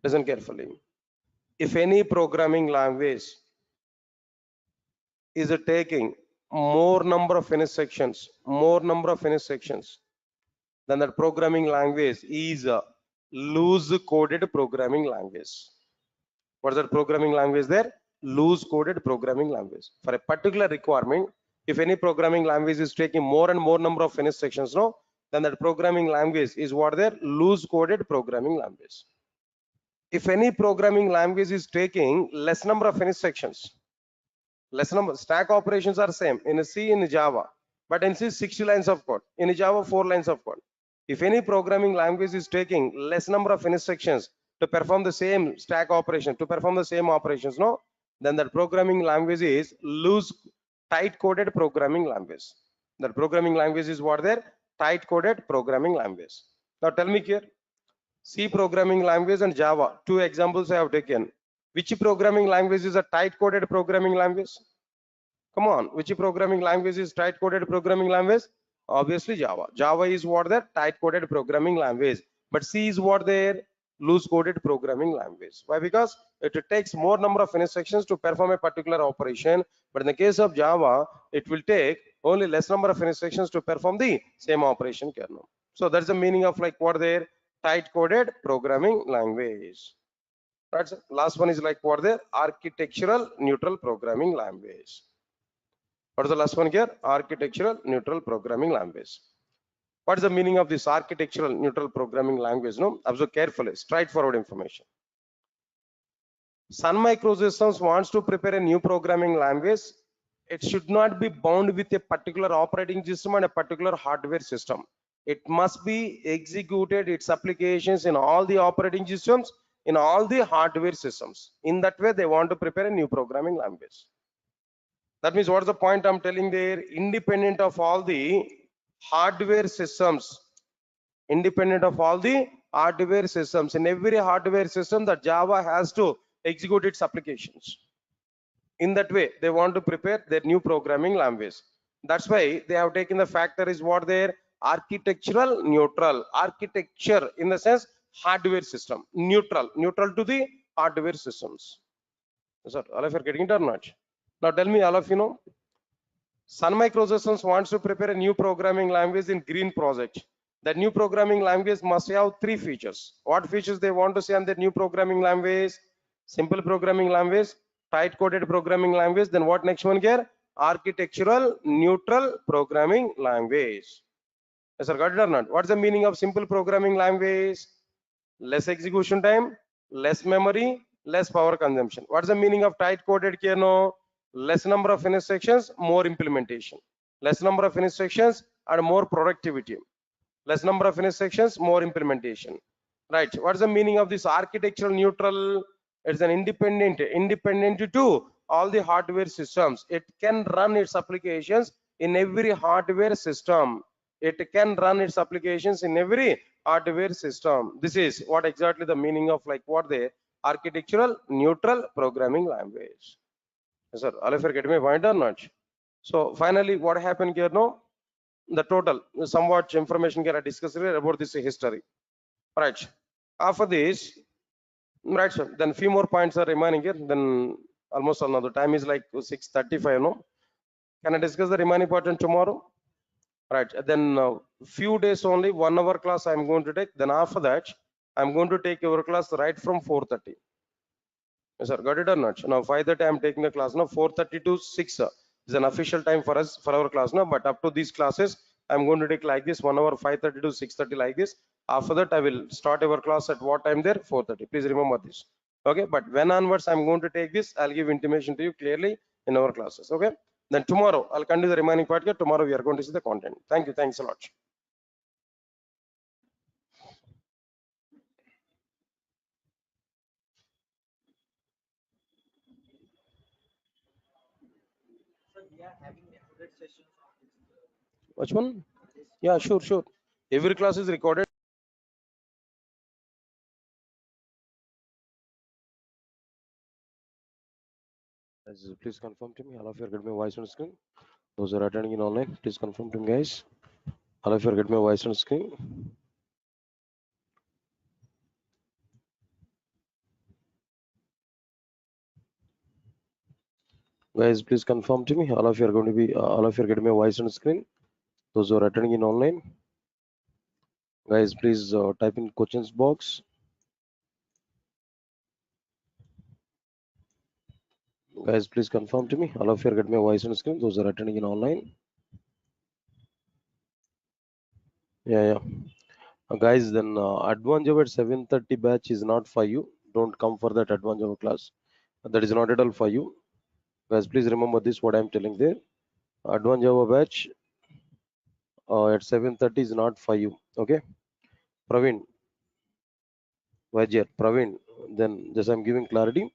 Listen carefully. If any programming language is taking more number of finish sections, then that programming language is a loose coded programming language. What is that programming language there? Loose coded programming language. For a particular requirement, if any programming language is taking more and more number of finish sections, no, then that programming language is what there? Loose coded programming language. If any programming language is taking less number of finish sections, less number stack operations are same in C in Java, but in C 60 lines of code, in Java 4 lines of code. If any programming language is taking less number of finish sections to perform the same stack operation, to perform the same operations, no, then that programming language is loose tight coded programming language. That programming language is what there? Tight coded programming language. Now tell me here, C programming language and Java, two examples I have taken. Which programming language is a tight coded programming language? Come on, which programming language is tight coded programming language? Obviously Java. Java is what their tight coded programming language, but C is what their loose coded programming language. Why? Because it takes more number of instructions to perform a particular operation, but in the case of Java, it will take only less number of instructions to perform the same operation kernel. So that's the meaning of like what their tight coded programming language. Right. Last one is like what their architectural neutral programming language. What is the last one here? Architectural neutral programming language. What is the meaning of this architectural neutral programming language? No, observe carefully, straightforward information. Sun Microsystems wants to prepare a new programming language. It should not be bound with a particular operating system and a particular hardware system. It must be executed its applications in all the operating systems, in all the hardware systems. In that way, they want to prepare a new programming language. That means what's the point I'm telling there? Independent of all the hardware systems, independent of all the hardware systems, in every hardware system that Java has to execute its applications. In that way, they want to prepare their new programming language. That's why they have taken the factor is what their architectural neutral, architecture in the sense hardware system, neutral to the hardware systems. Sir, all of you are getting it or not? Now tell me, all of you know, Sun Microsystems wants to prepare a new programming language in green project. That new programming language must have 3 features. What features they want to see on the new programming language? Simple programming language, tight coded programming language. Then what next one here? Architectural neutral programming language. Yes, sir, got it or not? What's the meaning of simple programming language? Less execution time, less memory, less power consumption. What's the meaning of tight coded here? No, less number of instructions, more implementation. Less number of instructions and more productivity. Less number of instructions, more implementation. Right. What's the meaning of this architectural neutral? It's an independent to all the hardware systems. It can run its applications in every hardware system. It can run its applications in every hardware system. This is what exactly the meaning of like what the architectural neutral programming language. Yes, sir. All of you are getting my point or not? So finally, what happened here now? The total, somewhat information can I discuss here about this history. Right. After this, right, sir. Then few more points are remaining here. Then almost another time is like 6:35. No, can I discuss the remaining part on tomorrow? Right. Then few days only, 1 hour class I'm going to take. Then after that, I'm going to take your class right from 4:30. Yes, sir. Got it or not? Now 5:30 I'm taking a class. Now 4:30 to 6 is an official time for us for our class now. But up to these classes, I'm going to take like this 1 hour 5:30 to 6:30 like this. After that, I will start our class at what time there? 4:30. Please remember this. Okay. But when onwards I'm going to take this, I'll give intimation to you clearly in our classes. Okay. Then tomorrow I'll continue the remaining part here. Tomorrow we are going to see the content. Thank you. Thanks a lot. Which one? Yeah, sure, sure. Every class is recorded. Please confirm to me. All of you are getting my voice on screen. Those are attending in online, please confirm to me, guys. All of you are getting my voice on screen. Guys, please confirm to me. All of you are going to be. All of you are getting my voice on screen. Those who are attending in online, guys, please type in questions box. Guys, please confirm to me. All of you are getting my voice on screen. Those who are attending in online. Yeah, yeah. Guys, then advanced Java at 7:30 batch is not for you. Don't come for that advanced Java class. That is not at all for you. Guys, please remember this. What I am telling there. Advanced Java batch at 7:30 is not for you. Okay, Praveen, Vajay, Praveen. Then just I'm giving clarity.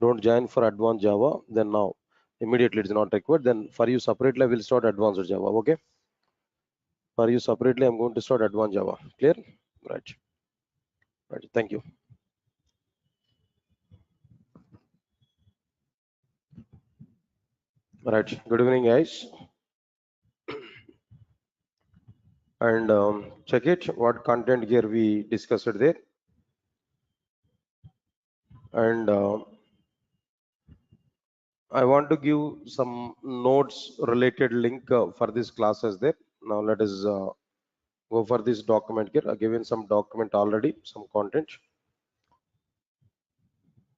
Don't join for advanced Java. Then now immediately it's not required. Then for you separately, I will start advanced Java. Okay, for you separately, I'm going to start advanced Java. Clear? Right. Right. Thank you. Right. Good evening, guys. And check it. What content here we discussed there. And I want to give some notes related link for this classes there. Now let us go for this document here. I've given some document already, some content.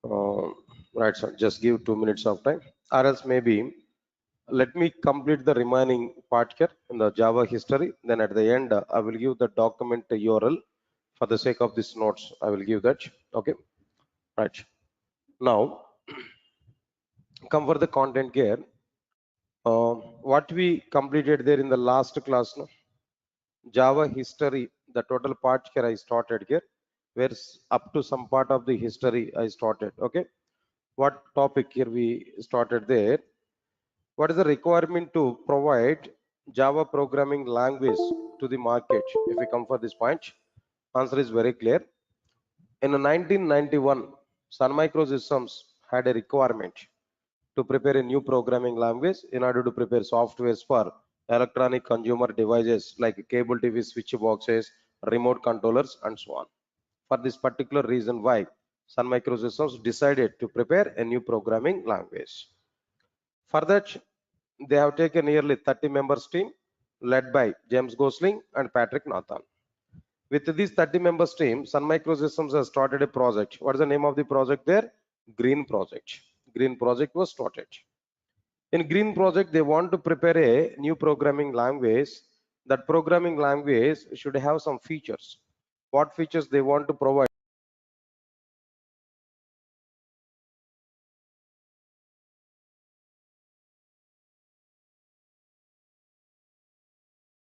Uh, right, so just give 2 minutes of time, or else maybe let me complete the remaining part here in the Java history. Then at the end, I will give the document URL for the sake of this notes. I will give that. Okay, right. Now come for the content here. What we completed there in the last class, no? Java history, the total part here I started here, where up to some part of the history I started. Okay, what topic here we started there? What is the requirement to provide Java programming language to the market? If we come for this point, answer is very clear. In 1991, Sun Microsystems had a requirement to prepare a new programming language in order to prepare softwares for electronic consumer devices like cable TV switch boxes, remote controllers, and so on. For this particular reason, why Sun Microsystems decided to prepare a new programming language. For that, they have taken nearly 30 members team led by James Gosling and Patrick Nathan. With this 30 members team, Sun Microsystems has started a project. What is the name of the project there? Green Project. Green Project was started. In Green Project, they want to prepare a new programming language. That programming language should have some features. What features they want to provide?